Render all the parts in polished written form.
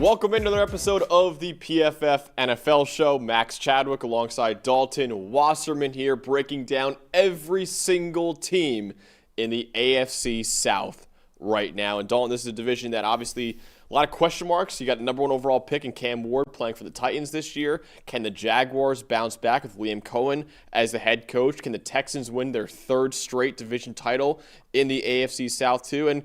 Welcome into another episode of the PFF NFL Show. Max Chadwick alongside Dalton Wasserman here, breaking down every single team in the AFC South right now. And Dalton, this is a division that obviously a lot of question marks. You got the number one overall pick in Cam Ward playing for the Titans this year. Can the Jaguars bounce back with Liam Cohen as the head coach? Can the Texans win their third straight division title in the AFC South too? And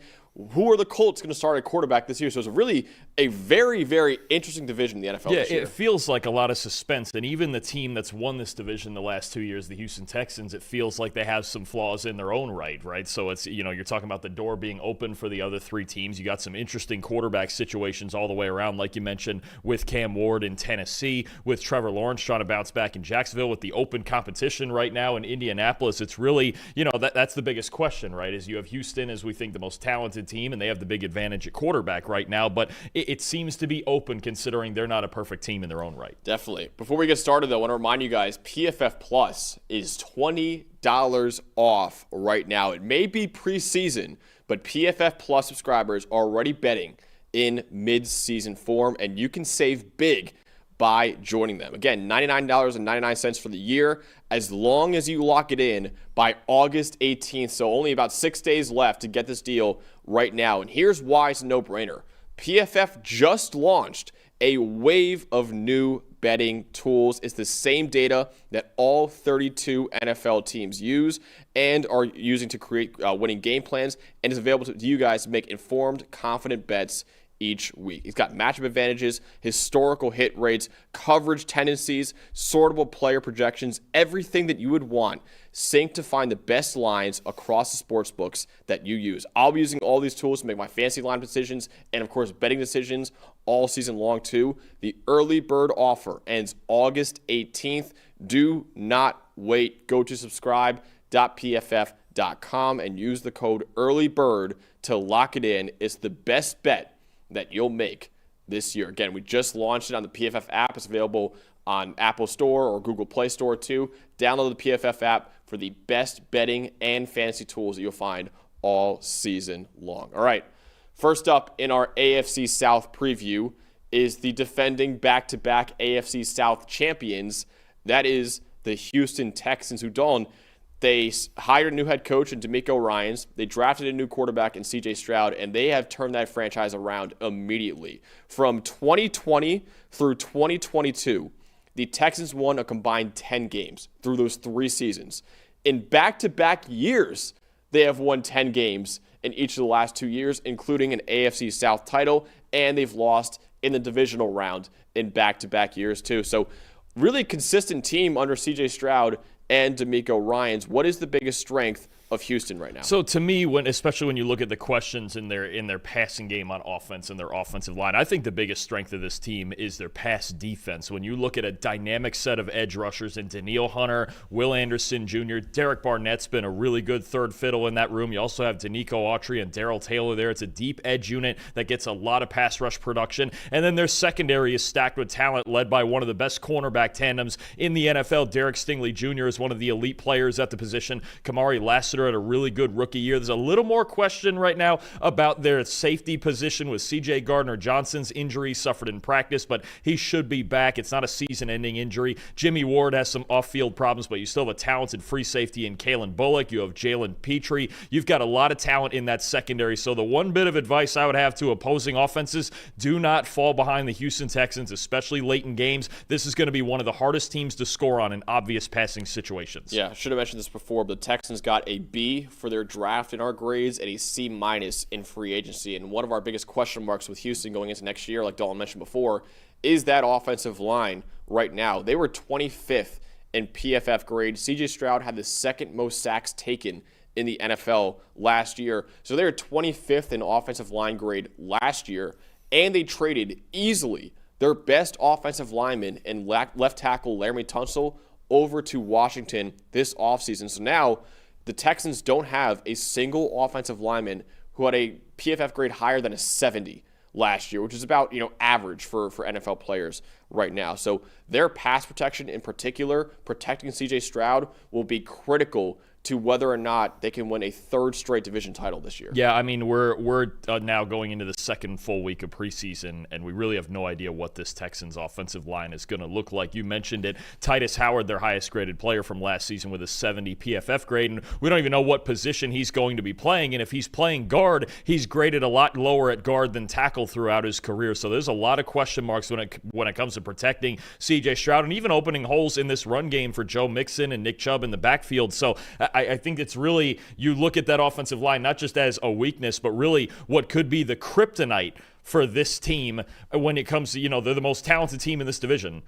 who are the Colts going to start at quarterback this year? So it's really a very, very interesting division in the NFL this year. It feels like a lot of suspense. And even the team that's won this division the last 2 years, the Houston Texans, it feels like they have some flaws in their own right? So it's, you're talking about the door being open for the other three teams. You got some interesting quarterback situations all the way around, like you mentioned, with Cam Ward in Tennessee, with Trevor Lawrence trying to bounce back in Jacksonville, with the open competition right now in Indianapolis. It's really, that's the biggest question, right? Is you have Houston as we think the most talented team, and they have the big advantage at quarterback right now, but it seems to be open considering they're not a perfect team in their own right. Definitely. Before we get started, though, I want to remind you guys, PFF Plus is $20 off right now. It may be preseason, but PFF Plus subscribers are already betting in mid-season form, and you can save big by joining them. Again, $99.99 for the year, as long as you lock it in by August 18th. So only about 6 days left to get this deal right now. And here's why it's a no-brainer. PFF just launched a wave of new betting tools. It's the same data that all 32 NFL teams use and are using to create winning game plans, and is available to you guys to make informed, confident bets each week. He's got matchup advantages, historical hit rates, coverage tendencies, sortable player projections, everything that you would want synced to find the best lines across the sports books that you use. I'll be using all these tools to make my fantasy line decisions and, of course, betting decisions all season long, too. The early bird offer ends August 18th. Do not wait. Go to subscribe.pff.com and use the code EARLYBIRD to lock it in. It's the best bet that you'll make this year. Again, we just launched it on the PFF app. It's available on Apple Store or Google Play Store too. Download the PFF app for the best betting and fantasy tools that you'll find all season long. All right, first up in our AFC South preview is the defending back-to-back AFC South champions. That is the Houston Texans, who, Dalton, they hired a new head coach in DeMeco Ryans. They drafted a new quarterback in C.J. Stroud, and they have turned that franchise around immediately. From 2020 through 2022, the Texans won a combined 10 games through those 3 seasons. In back-to-back years, they have won 10 games in each of the last 2 years, including an AFC South title, and they've lost in the divisional round in back-to-back years too. So really consistent team under C.J. Stroud and DeMeco Ryans. What is the biggest strength of Houston right now? So to me, especially when you look at the questions in their passing game on offense and their offensive line, I think the biggest strength of this team is their pass defense. When you look at a dynamic set of edge rushers in Danielle Hunter, Will Anderson Jr., Derek Barnett's been a really good third fiddle in that room. You also have Danico Autry and Darrell Taylor there. It's a deep edge unit that gets a lot of pass rush production. And then their secondary is stacked with talent, led by one of the best cornerback tandems in the NFL. Derek Stingley Jr. is one of the elite players at the position. Kamari Lassiter had a really good rookie year. There's a little more question right now about their safety position with C.J. Gardner-Johnson's injury suffered in practice, but he should be back. It's not a season-ending injury. Jimmy Ward has some off-field problems, but you still have a talented free safety in Kalen Bullock. You have Jalen Petrie. You've got a lot of talent in that secondary. So the one bit of advice I would have to opposing offenses, do not fall behind the Houston Texans, especially late in games. This is going to be one of the hardest teams to score on in obvious passing situations. Yeah, should have mentioned this before, but the Texans got a B for their draft in our grades and a C- in free agency. And one of our biggest question marks with Houston going into next year, like Dalton mentioned before, is that offensive line right now. They were 25th in PFF grade. C.J. Stroud had the second most sacks taken in the NFL last year. So they were 25th in offensive line grade last year, and they traded easily their best offensive lineman and left tackle Laramie Tunsil over to Washington this offseason. So now the Texans don't have a single offensive lineman who had a PFF grade higher than a 70 last year, which is about, average for NFL players right now. So their pass protection in particular, protecting C.J. Stroud, will be critical to whether or not they can win a third straight division title this year. Yeah, I mean, we're now going into the second full week of preseason, and we really have no idea what this Texans offensive line is going to look like. You mentioned it. Titus Howard, their highest graded player from last season with a 70 PFF grade, and we don't even know what position he's going to be playing. And if he's playing guard, he's graded a lot lower at guard than tackle throughout his career. So there's a lot of question marks when it comes to protecting C.J. Stroud and even opening holes in this run game for Joe Mixon and Nick Chubb in the backfield. So I think it's really, you look at that offensive line not just as a weakness, but really what could be the kryptonite for this team when it comes to, they're the most talented team in this division.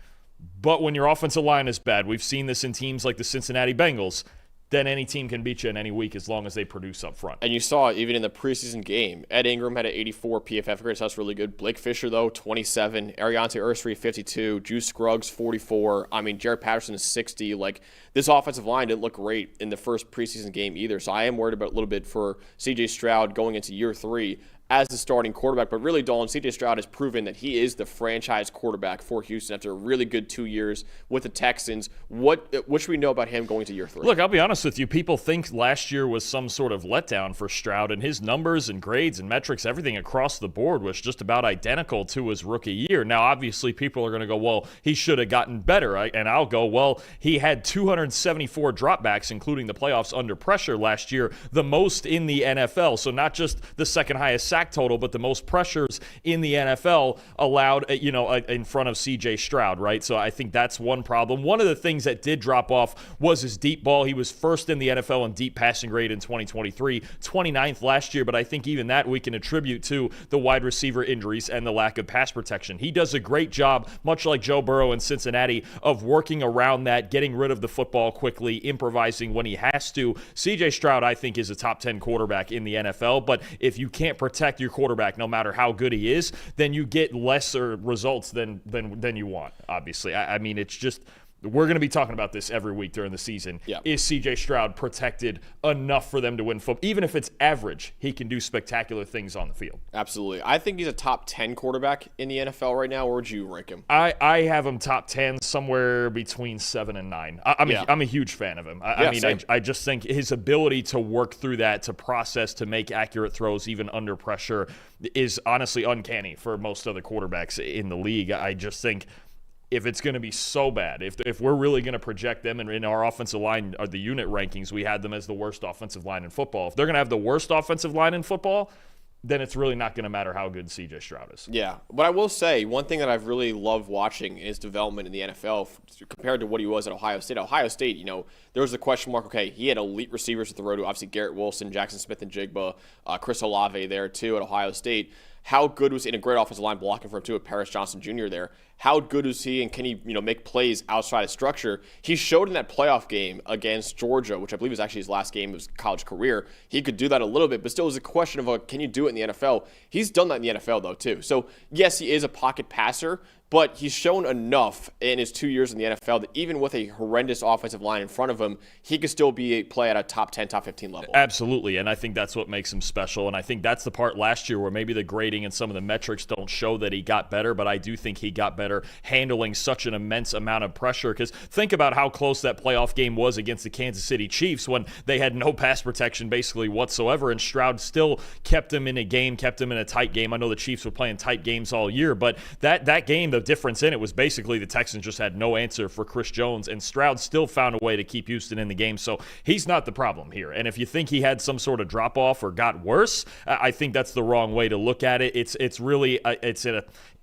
But when your offensive line is bad, we've seen this in teams like the Cincinnati Bengals, then any team can beat you in any week as long as they produce up front. And you saw it even in the preseason game. Ed Ingram had an 84 PFF grade, so that's really good. Blake Fisher, though, 27. Ariante Ursery, 52. Juice Scruggs, 44. I mean, Jared Patterson is 60. Like, this offensive line didn't look great in the first preseason game either. So I am worried about a little bit for C.J. Stroud going into year 3 as the starting quarterback. But really, Dalton, C.J. Stroud has proven that he is the franchise quarterback for Houston after a really good 2 years with the Texans. What should we know about him going to year 3? Look, I'll be honest with you. People think last year was some sort of letdown for Stroud, and his numbers and grades and metrics, everything across the board was just about identical to his rookie year. Now, obviously, people are going to go, well, he should have gotten better. And I'll go, well, he had 274 dropbacks, including the playoffs under pressure last year, the most in the NFL. So not just the second highest sack total, but the most pressures in the NFL allowed, in front of C.J. Stroud, right? So I think that's one problem. One of the things that did drop off was his deep ball. He was first in the NFL in deep passing grade in 2023, 29th last year, but I think even that we can attribute to the wide receiver injuries and the lack of pass protection. He does a great job, much like Joe Burrow in Cincinnati, of working around that, getting rid of the football quickly, improvising when he has to. C.J. Stroud, I think, is a top 10 quarterback in the NFL, but if you can't protect your quarterback, no matter how good he is, then you get lesser results than you want, obviously. I mean, it's just, we're going to be talking about this every week during the season. Yeah. Is C.J. Stroud protected enough for them to win football? Even if it's average, he can do spectacular things on the field. Absolutely. I think he's a top 10 quarterback in the NFL right now. Where would you rank him? I have him top 10, somewhere between 7 and 9. I'm a huge fan of him. I just think his ability to work through that, to process, to make accurate throws even under pressure is honestly uncanny for most other quarterbacks in the league. I just think if it's going to be so bad, if we're really going to project them in our offensive line or the unit rankings, we had them as the worst offensive line in football. If they're going to have the worst offensive line in football, then it's really not going to matter how good C.J. Stroud is. Yeah, but I will say one thing that I've really loved watching is development in the NFL compared to what he was at Ohio State. Ohio State, there was the question mark, okay, he had elite receivers at the road, obviously Garrett Wilson, Jackson Smith-Njigba, Chris Olave there too at Ohio State. How good was he in a great offensive line blocking for him too with Paris Johnson Jr. there? How good is he, and can he, make plays outside of structure? He showed in that playoff game against Georgia, which I believe was actually his last game of his college career. He could do that a little bit, but still it was a question of, can you do it in the NFL? He's done that in the NFL, though, too. So, yes, he is a pocket passer, but he's shown enough in his 2 years in the NFL that even with a horrendous offensive line in front of him, he could still play at a top 10, top 15 level. Absolutely, and I think that's what makes him special, and I think that's the part last year where maybe the grading and some of the metrics don't show that he got better, but I do think he got better handling such an immense amount of pressure, because think about how close that playoff game was against the Kansas City Chiefs when they had no pass protection basically whatsoever, and Stroud still kept him in a game, kept him in a tight game. I know the Chiefs were playing tight games all year, but that game, the difference in it was basically the Texans just had no answer for Chris Jones, and Stroud still found a way to keep Houston in the game, so he's not the problem here. And if you think he had some sort of drop-off or got worse, I think that's the wrong way to look at it. It's really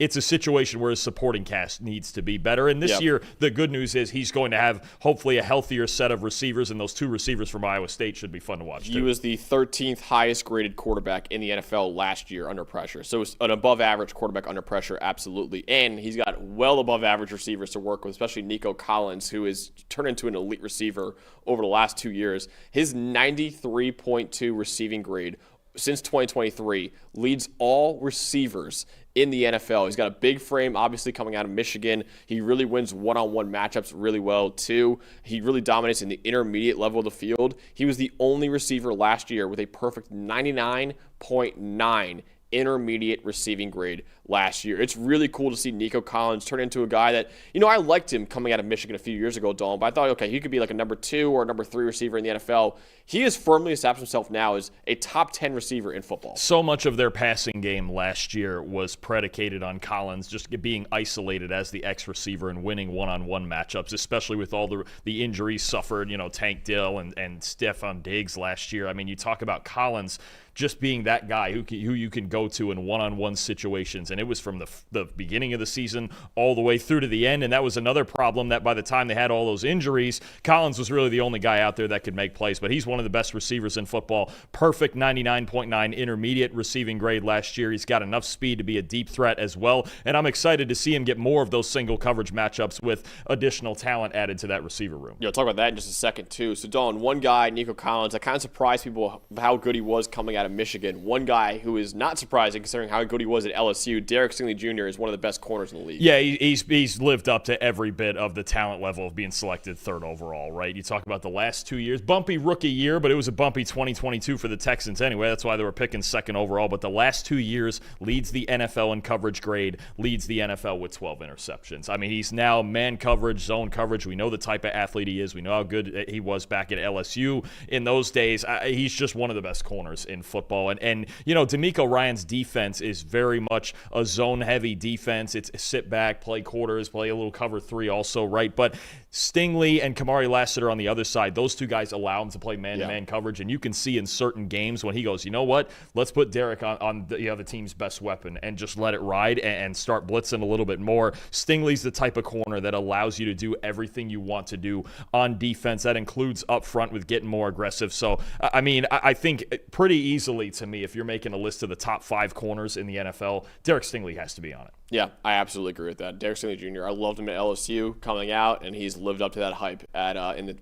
it's a situation where his supporting cast needs to be better, and this year the good news is he's going to have hopefully a healthier set of receivers, and those two receivers from Iowa State should be fun to watch too. He was the 13th highest graded quarterback in the NFL last year under pressure, so it's an above average quarterback under pressure, absolutely. And he's got well above average receivers to work with, especially Nico Collins, who has turned into an elite receiver over the last 2 years. His 93.2 receiving grade since 2023 leads all receivers in the NFL. He's got a big frame, obviously coming out of Michigan. He really wins one-on-one matchups really well, too. He really dominates in the intermediate level of the field. He was the only receiver last year with a perfect 99.9 intermediate receiving grade last year. It's really cool to see Nico Collins turn into a guy that, I liked him coming out of Michigan a few years ago, Dalton, but I thought, okay, he could be like a number 2 or a number 3 receiver in the NFL. He has firmly established himself now as a top 10 receiver in football. So much of their passing game last year was predicated on Collins just being isolated as the X receiver and winning one-on-one matchups, especially with all the injuries suffered, Tank Dill and Stephon Diggs last year. I mean, you talk about Collins just being that guy who you can go to in one-on-one situations. And it was from the beginning of the season all the way through to the end. And that was another problem, that by the time they had all those injuries, Collins was really the only guy out there that could make plays. But he's one of the best receivers in football. Perfect 99.9 intermediate receiving grade last year. He's got enough speed to be a deep threat as well. And I'm excited to see him get more of those single coverage matchups with additional talent added to that receiver room. I'll talk about that in just a second, too. So, Dawn, one guy, Nico Collins, I kind of surprised people how good he was coming out of Michigan. One guy who is not surprising considering how good he was at LSU, Derek Stingley Jr. is one of the best corners in the league. Yeah, he's lived up to every bit of the talent level of being selected 3rd overall, right? You talk about the last 2 years. Bumpy rookie year, but it was a bumpy 2022 for the Texans anyway. That's why they were picking 2nd overall. But the last 2 years leads the NFL in coverage grade, leads the NFL with 12 interceptions. I mean, he's now man coverage, zone coverage. We know the type of athlete he is. We know how good he was back at LSU in those days. He's just one of the best corners in football. And DeMeco Ryans' defense is very much a zone-heavy defense. It's sit back, play quarters, play a little cover 3 also, right? But Stingley and Kamari Lassiter on the other side, those two guys allow him to play man-to-man coverage. And you can see in certain games when he goes, you know what, let's put Derek on the other team's best weapon and just let it ride and start blitzing a little bit more. Stingley's the type of corner that allows you to do everything you want to do on defense. That includes up front with getting more aggressive. So, I mean, I think pretty easily to me, if you're making a list of the top 5 corners in the NFL, Derek Stingley has to be on it. Yeah, I absolutely agree with that. Derek Stingley Jr., I loved him at LSU coming out, and he's lived up to that hype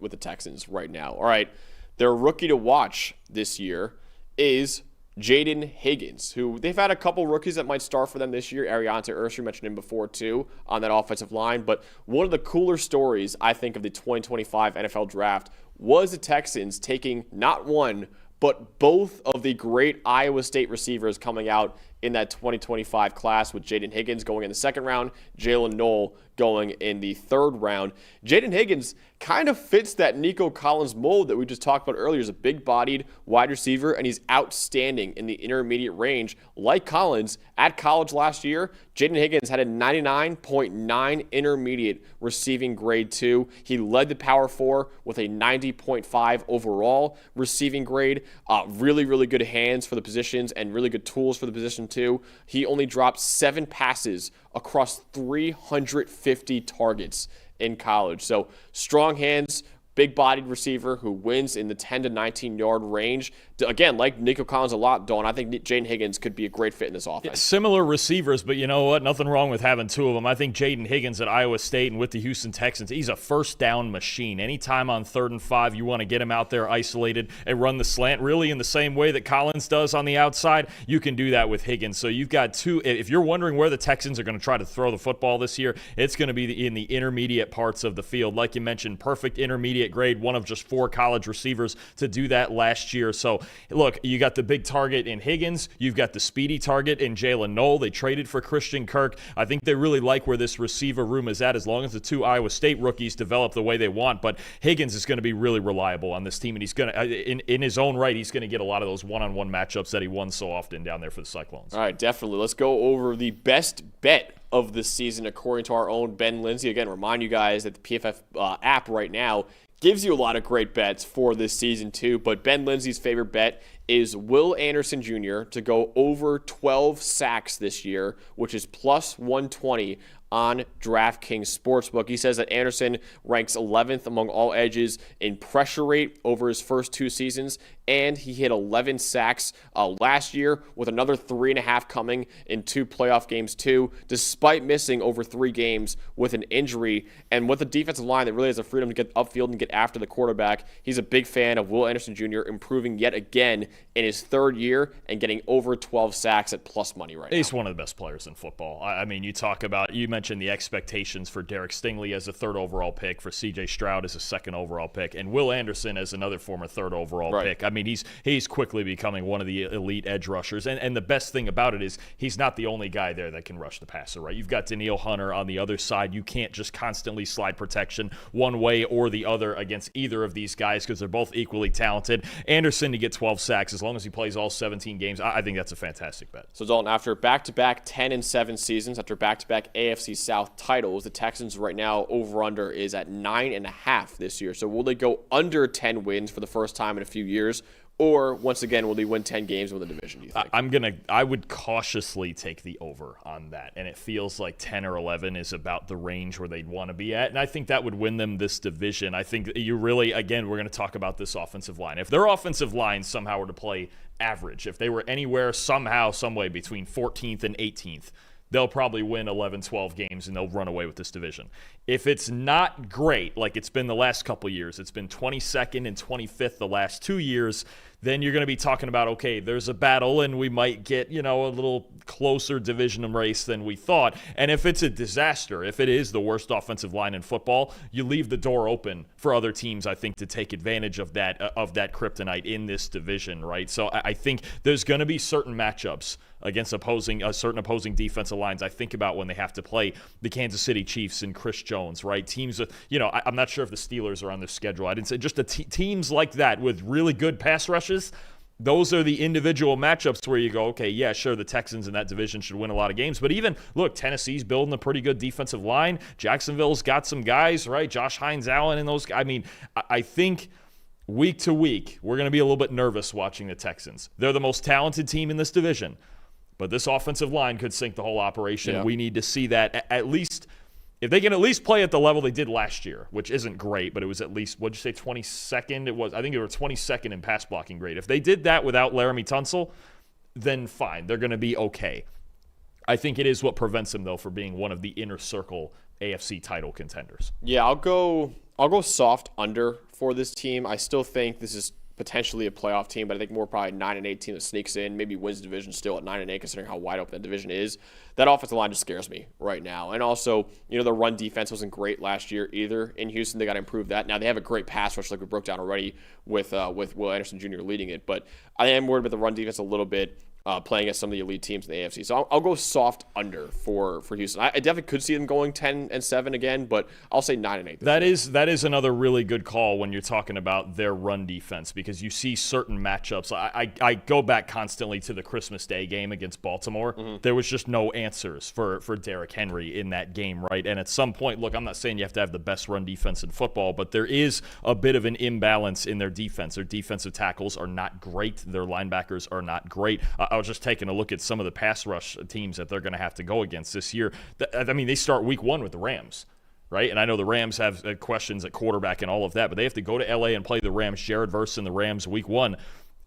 with the Texans right now. All right, their rookie to watch this year is Jaden Higgins, who they've had a couple rookies that might start for them this year. Ariante Ursu, mentioned him before too, on that offensive line. But one of the cooler stories, I think, of the 2025 NFL Draft was the Texans taking not one, but both of the great Iowa State receivers coming out in that 2025 class, with Jaden Higgins going in the 2nd round, Jalen Knoll going in the 3rd round. Jaden Higgins kind of fits that Nico Collins mold that we just talked about earlier. He's a big-bodied wide receiver, and he's outstanding in the intermediate range. Like Collins, at college last year, Jaden Higgins had a 99.9 intermediate receiving grade 2. He led the Power 4 with a 90.5 overall receiving grade. Really, really good hands for the positions and really good tools for the position too. He only dropped 7 passes across 350 targets in college. So strong hands, big-bodied receiver who wins in the 10 to 19-yard range. Again, like Nico Collins a lot, Dawn, I think Jaden Higgins could be a great fit in this offense. Yeah, similar receivers, but you know what? Nothing wrong with having 2 of them. I think Jaden Higgins at Iowa State and with the Houston Texans, he's a first down machine. Anytime on 3rd and 5, you want to get him out there isolated and run the slant really in the same way that Collins does on the outside, you can do that with Higgins. So you've got 2. If you're wondering where the Texans are going to try to throw the football this year, it's going to be in the intermediate parts of the field. Like you mentioned, perfect intermediate grade, one of just 4 college receivers to do that last year. So, look, you got the big target in Higgins. You've got the speedy target in Jalen Knoll. They traded for Christian Kirk. I think they really like where this receiver room is at as long as the 2 Iowa State rookies develop the way they want. But Higgins is going to be really reliable on this team, and he's going to, in his own right, he's going to get a lot of those one-on-one matchups that he won so often down there for the Cyclones. All right, definitely. Let's go over the best bet of the season according to our own Ben Lindsay. Again, remind you guys that the PFF app right now gives you a lot of great bets for this season too, but Ben Lindsay's favorite bet is Will Anderson Jr. to go over 12 sacks this year, which is plus 120 on DraftKings Sportsbook. He says that Anderson ranks 11th among all edges in pressure rate over his first 2 seasons, and he hit 11 sacks last year, with another 3.5 coming in 2 playoff games too, despite missing over 3 games with an injury. And with a defensive line that really has the freedom to get upfield and get after the quarterback, he's a big fan of Will Anderson Jr. improving yet again in his 3rd year and getting over 12 sacks at plus money right now. He's one of the best players in football. I mean, you mentioned the expectations for Derek Stingley as a 3rd overall pick, for C.J. Stroud as a 2nd overall pick, and Will Anderson as another former 3rd overall pick. I mean, he's quickly becoming one of the elite edge rushers. And the best thing about it is he's not the only guy there that can rush the passer, right? You've got Danielle Hunter on the other side. You can't just constantly slide protection one way or the other against either of these guys because they're both equally talented. Anderson to get 12 sacks as long as he plays all 17 games, I think that's a fantastic bet. So Dalton, after back-to-back 10-7 seasons, after back-to-back AFC South titles, the Texans right now over/under is at 9.5 this year. So will they go under 10 wins for the first time in a few years? Or, once again, will they win 10 games and win the division, do you think? I would cautiously take the over on that. And it feels like 10 or 11 is about the range where they'd want to be at. And I think that would win them this division. I think you really, again, we're going to talk about this offensive line. If their offensive line somehow were to play average, if they were anywhere somehow, some way between 14th and 18th, they'll probably win 11, 12 games, and they'll run away with this division. If it's not great, like it's been the last couple years, it's been 22nd and 25th the last 2 years, then you're going to be talking about, okay, there's a battle, and we might get, a little closer division race than we thought. And if it's a disaster, if it is the worst offensive line in football, you leave the door open for other teams, I think, to take advantage of that kryptonite in this division, right? So I think there's going to be certain matchups against certain opposing defensive lines. I think about when they have to play the Kansas City Chiefs and Chris Jones, right? Teams with, I'm not sure if the Steelers are on their schedule. I didn't say just teams like that with really good pass rushes. Those are the individual matchups where you go, okay, yeah, sure, the Texans in that division should win a lot of games. But even, look, Tennessee's building a pretty good defensive line. Jacksonville's got some guys, right? Josh Hines-Allen and those guys. I mean, I think week to week, we're going to be a little bit nervous watching the Texans. They're the most talented team in this division. But this offensive line could sink the whole operation. Yeah. We need to see that at least, if they can at least play at the level they did last year, which isn't great, but it was at least, what'd you say, 22nd? I think they were 22nd in pass blocking grade. If they did that without Laramie Tunsil, then fine. They're going to be okay. I think it is what prevents them, though, from being one of the inner circle AFC title contenders. Yeah, I'll go soft under for this team. I still think this is potentially a playoff team, but I think more probably 9-8 team that sneaks in, maybe wins the division still at 9-8, considering how wide open that division is. That offensive line just scares me right now. And also, the run defense wasn't great last year either in Houston. They got to improve that. Now they have a great pass rush, like we broke down already with Will Anderson Jr. leading it. But I am worried about the run defense a little bit. Playing against some of the elite teams in the AFC. So I'll go soft under for Houston. I definitely could see them going 10-7 again, but I'll say 9-8. That is another really good call when you're talking about their run defense, because you see certain matchups. I go back constantly to the Christmas Day game against Baltimore. Mm-hmm. There was just no answers for Derrick Henry in that game, right? And at some point, look, I'm not saying you have to have the best run defense in football, but there is a bit of an imbalance in their defense. Their defensive tackles are not great. Their linebackers are not great. I was just taking a look at some of the pass rush teams that they're going to have to go against this year. I mean, they start week 1 with the Rams, right? And I know the Rams have questions at quarterback and all of that, but they have to go to L.A. and play the Rams. Jared Verse and the Rams week 1.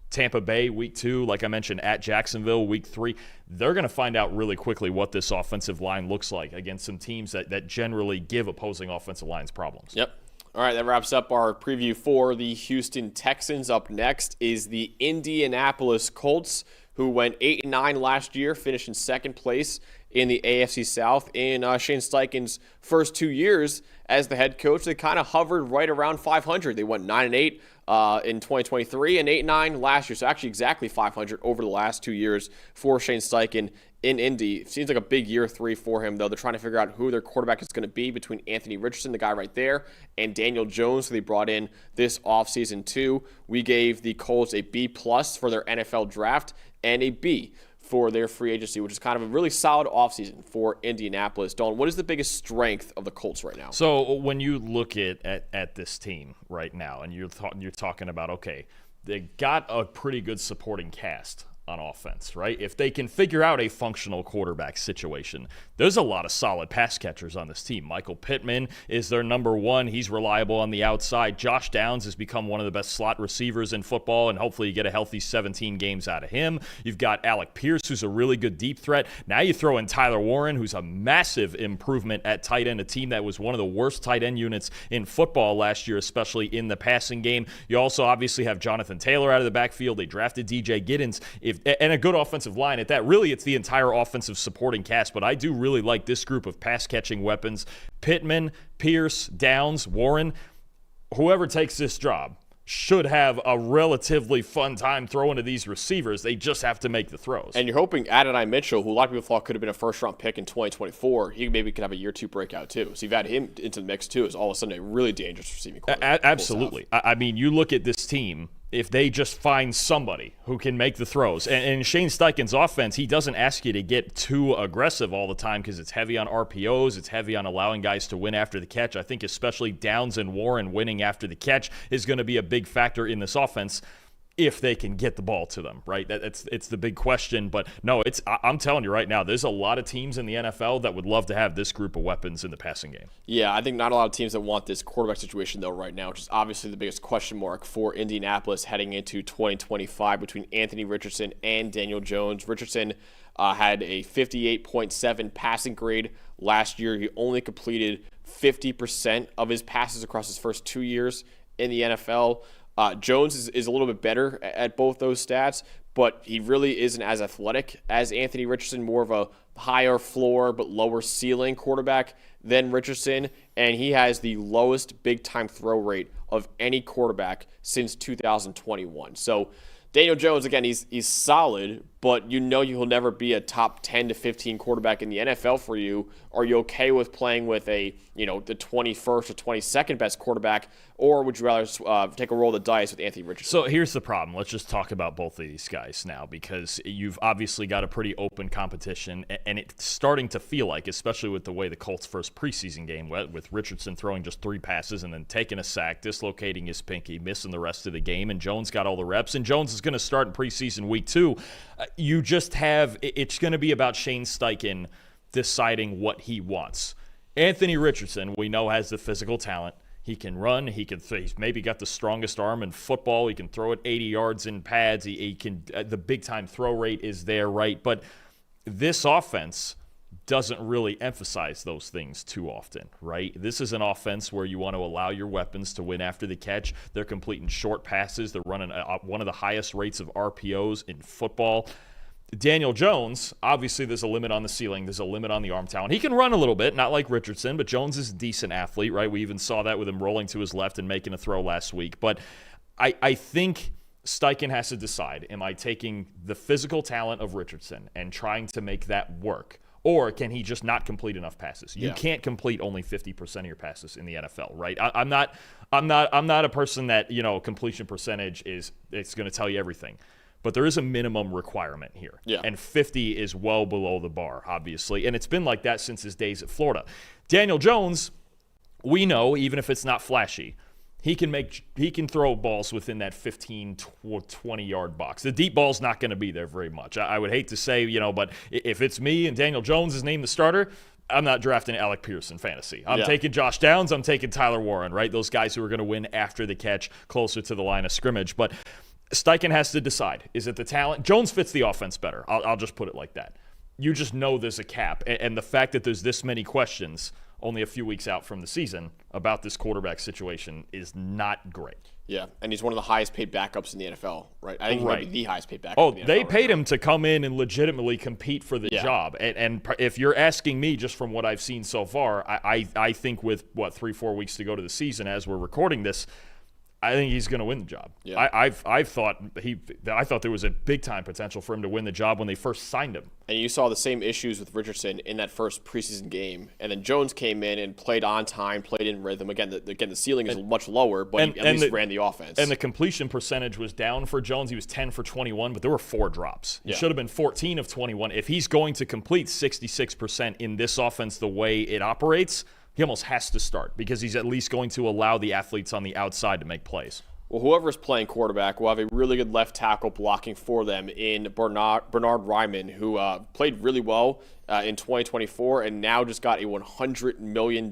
Tampa Bay week 2, like I mentioned, at Jacksonville week 3. They're going to find out really quickly what this offensive line looks like against some teams that generally give opposing offensive lines problems. Yep. All right, that wraps up our preview for the Houston Texans. Up next is the Indianapolis Colts, who went 8-9 last year, finished in second place in the AFC South. In Shane Steichen's first 2 years as the head coach, they kind of hovered right around 500. They went 9-8 in 2023 and 8-9 last year. So actually exactly 500 over the last 2 years for Shane Steichen in Indy. Seems like a big year 3 for him, though. They're trying to figure out who their quarterback is going to be between Anthony Richardson, the guy right there, and Daniel Jones, who they brought in this offseason too. We gave the Colts a B+ for their NFL draft and a B for their free agency, which is kind of a really solid offseason for Indianapolis. Dalton, what is the biggest strength of the Colts right now? So when you look at this team right now, and you're talking about, okay, they got a pretty good supporting cast on offense, right? If they can figure out a functional quarterback situation, there's a lot of solid pass catchers on this team. Michael Pittman is their number 1. He's reliable on the outside. Josh Downs has become one of the best slot receivers in football, and hopefully you get a healthy 17 games out of him. You've got Alec Pierce, who's a really good deep threat. Now you throw in Tyler Warren, who's a massive improvement at tight end, a team that was one of the worst tight end units in football last year, especially in the passing game. You also obviously have Jonathan Taylor out of the backfield. They drafted DJ Giddens. And a good offensive line at that. Really, it's the entire offensive supporting cast, but I do really like this group of pass-catching weapons. Pittman, Pierce, Downs, Warren, whoever takes this job should have a relatively fun time throwing to these receivers. They just have to make the throws. And you're hoping Adonai Mitchell, who a lot of people thought could have been a first-round pick in 2024, he maybe could have a year 2 breakout too. So you've added him into the mix too, is all of a sudden a really dangerous receiving quarterback. Absolutely. I mean, you look at this team, if they just find somebody who can make the throws. And Shane Steichen's offense, he doesn't ask you to get too aggressive all the time because it's heavy on RPOs. It's heavy on allowing guys to win after the catch. I think especially Downs and Warren winning after the catch is going to be a big factor in this offense if they can get the ball to them, right? It's the big question. But no, I'm telling you right now, there's a lot of teams in the NFL that would love to have this group of weapons in the passing game. Yeah, I think not a lot of teams that want this quarterback situation, though, right now, which is obviously the biggest question mark for Indianapolis heading into 2025 between Anthony Richardson and Daniel Jones. Richardson had a 58.7 passing grade last year. He only completed 50% of his passes across his first 2 years in the NFL. Jones is a little bit better at both those stats, but he really isn't as athletic as Anthony Richardson, more of a higher floor but lower ceiling quarterback than Richardson, and he has the lowest big-time throw rate of any quarterback since 2021. So Daniel Jones, again, he's solid, but you know he'll never be a top 10 to 15 quarterback in the NFL for you. Are you okay with playing with the 21st or 22nd best quarterback, or would you rather take a roll of the dice with Anthony Richardson? So here's the problem. Let's just talk about both of these guys now, because you've obviously got a pretty open competition, and it's starting to feel like, especially with the way the Colts' first preseason game went, with Richardson throwing just 3 passes and then taking a sack, dislocating his pinky, missing the rest of the game, and Jones got all the reps, and Jones is going to start in preseason week 2. It's going to be about Shane Steichen deciding what he wants. Anthony Richardson, we know, has the physical talent. He can run. He's maybe got the strongest arm in football. He can throw it 80 yards in pads. He can. The big time throw rate is there, right? But this offense doesn't really emphasize those things too often, right? This is an offense where you want to allow your weapons to win after the catch. They're completing short passes. They're running one of the highest rates of RPOs in football. Daniel Jones, obviously there's a limit on the ceiling. There's a limit on the arm talent. He can run a little bit, not like Richardson, but Jones is a decent athlete, right? We even saw that with him rolling to his left and making a throw last week. But I think Steichen has to decide, am I taking the physical talent of Richardson and trying to make that work? Or can he just not complete enough passes? You can't complete only 50% of your passes in the NFL, right? I'm not a person that, completion percentage it's going to tell you everything. But there is a minimum requirement here. Yeah. And 50 is well below the bar, obviously. And it's been like that since his days at Florida. Daniel Jones, we know, even if it's not flashy, he can throw balls within that 15, 20-yard box. The deep ball's not going to be there very much. I would hate to say, but if it's me and Daniel Jones is named the starter, I'm not drafting Alec Pierce in fantasy. I'm taking Josh Downs. I'm taking Tyler Warren, right? Those guys who are going to win after the catch, closer to the line of scrimmage. But Steichen has to decide. Is it the talent? Jones fits the offense better. I'll just put it like that. You just know there's a cap. And the fact that there's this many questions only a few weeks out from the season about this quarterback situation is not great. Yeah, and he's one of the highest paid backups in the NFL, right? I think he might be the highest paid backup in the NFL. They paid him to come in and legitimately compete for the job. And if you're asking me, just from what I've seen so far, I think with, 3-4 weeks to go to the season as we're recording this, I think he's going to win the job. Yeah. I thought there was a big time potential for him to win the job when they first signed him. And you saw the same issues with Richardson in that first preseason game, and then Jones came in and played on time, played in rhythm. Again, the ceiling is much lower, but he at least ran the offense. And the completion percentage was down for Jones. He was 10 for 21, but there were 4 drops. He should have been 14 of 21. If he's going to complete 66% in this offense the way it operates, he almost has to start because he's at least going to allow the athletes on the outside to make plays. Well, whoever's playing quarterback will have a really good left tackle blocking for them in Bernard Ryman, who played really well in 2024 and now just got a $100 million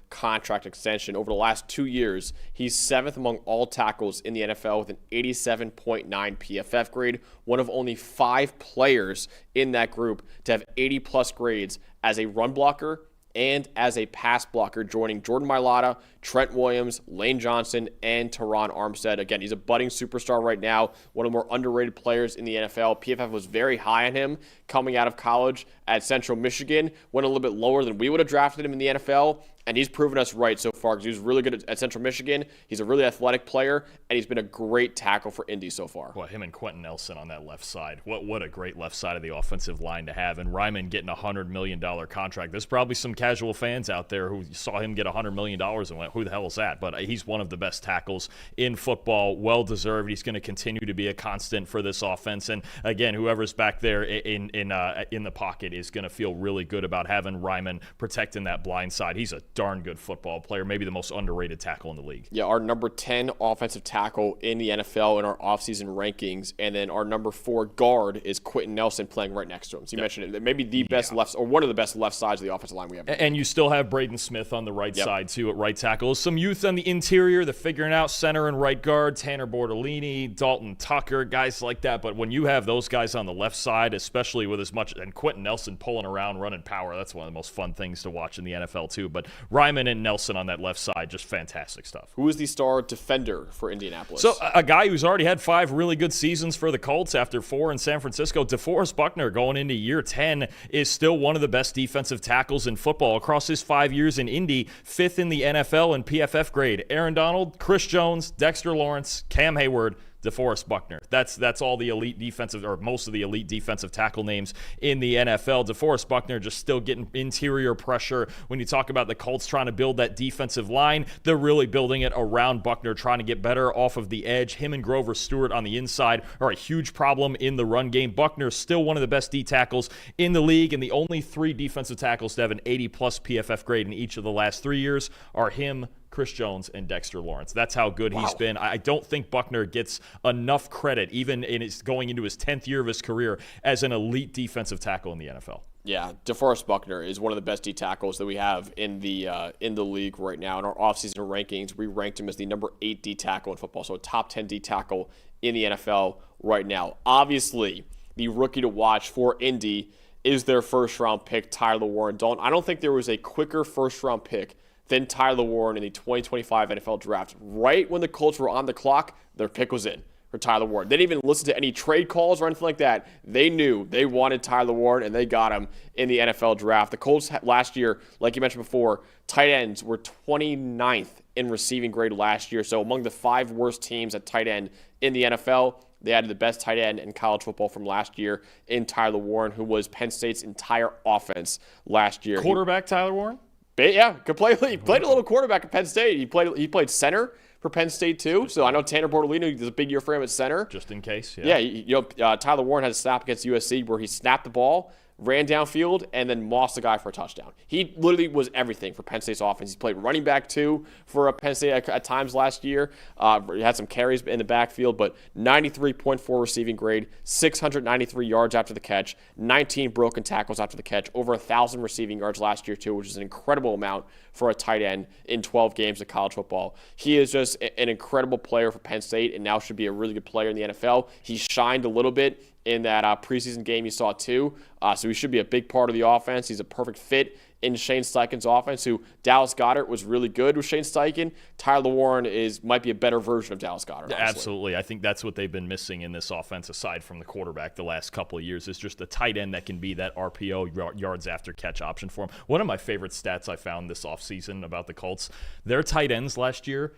contract extension. Over the last 2 years, he's 7th among all tackles in the NFL with an 87.9 PFF grade, one of only 5 players in that group to have 80-plus grades as a run blocker and as a pass blocker, joining Jordan Mailata, Trent Williams, Lane Johnson, and Teron Armstead. Again, he's a budding superstar right now, one of the more underrated players in the NFL. PFF was very high on him coming out of college at Central Michigan, went a little bit lower than we would have drafted him in the NFL. And he's proven us right so far because he was really good at Central Michigan. He's a really athletic player, and he's been a great tackle for Indy so far. Well, him and Quentin Nelson on that left side. What a great left side of the offensive line to have. And Ryman getting a $100 million contract. There's probably some casual fans out there who saw him get $100 million and went, who the hell is that? But he's one of the best tackles in football. Well-deserved. He's going to continue to be a constant for this offense. And, again, whoever's back there in the pocket is going to feel really good about having Ryman protecting that blind side. He's a darn good football player, maybe the most underrated tackle in the league. Yeah, our number 10 offensive tackle in the NFL in our offseason rankings, and then our number 4 guard is Quentin Nelson playing right next to him. So you mentioned it, maybe the best left, or one of the best left sides of the offensive line we have. And you still have Braden Smith on the right side, too, at right tackle. Some youth on the interior, they're figuring out center and right guard, Tanner Bortolini, Dalton Tucker, guys like that. But when you have those guys on the left side, especially with as much, and Quentin Nelson pulling around, running power, that's one of the most fun things to watch in the NFL, too. But Ryman and Nelson on that left side, just fantastic stuff. Who is the star defender for Indianapolis? So a guy who's already had 5 really good seasons for the Colts after 4 in San Francisco, DeForest Buckner, going into year 10, is still one of the best defensive tackles in football. Across his 5 years in Indy, 5th in the NFL in PFF grade. Aaron Donald, Chris Jones, Dexter Lawrence, Cam Hayward, DeForest Buckner. That's all the elite defensive, or most of the elite defensive tackle names in the NFL. DeForest Buckner just still getting interior pressure. When you talk about the Colts trying to build that defensive line, they're really building it around Buckner, trying to get better off of the edge. Him and Grover Stewart on the inside are a huge problem in the run game. Buckner is still one of the best D tackles in the league, and the only 3 defensive tackles to have an 80-plus PFF grade in each of the last 3 years are him, Chris Jones, and Dexter Lawrence. That's how good he's been. I don't think Buckner gets enough credit, even in his going into his 10th year of his career, as an elite defensive tackle in the NFL. Yeah, DeForest Buckner is one of the best D tackles that we have in the league right now. In our offseason rankings, we ranked him as the number 8 D tackle in football, so a top 10 D tackle in the NFL right now. Obviously, the rookie to watch for Indy is their first-round pick, Tyler Warren. I don't think there was a quicker first-round pick than Tyler Warren in the 2025 NFL Draft. Right when the Colts were on the clock, their pick was in for Tyler Warren. They didn't even listen to any trade calls or anything like that. They knew they wanted Tyler Warren, and they got him in the NFL Draft. The Colts last year, like you mentioned before, tight ends were 29th in receiving grade last year. So among the 5 worst teams at tight end in the NFL, they added the best tight end in college football from last year in Tyler Warren, who was Penn State's entire offense last year. Quarterback Tyler Warren? Yeah, completely. He played a little quarterback at Penn State. He played center for Penn State too. So I know Tanner Bortolini is a big year for him at center. Just in case. Yeah. Tyler Warren had a snap against USC where he snapped the ball, ran downfield, and then mossed the guy for a touchdown. He literally was everything for Penn State's offense. He's played running back too for Penn State at times last year. He had some carries in the backfield, but 93.4 receiving grade, 693 yards after the catch, 19 broken tackles after the catch, over 1,000 receiving yards last year too, which is an incredible amount for a tight end in 12 games of college football. He is just an incredible player for Penn State and now should be a really good player in the NFL. He shined a little bit in that preseason game you saw too. So he should be a big part of the offense. He's a perfect fit in Shane Steichen's offense, who Dallas Goedert was really good with Shane Steichen. Tyler Warren might be a better version of Dallas Goedert. Honestly. Absolutely. I think that's what they've been missing in this offense, aside from the quarterback the last couple of years, is just a tight end that can be that RPO, yards after catch option for him. One of my favorite stats I found this offseason about the Colts, their tight ends last year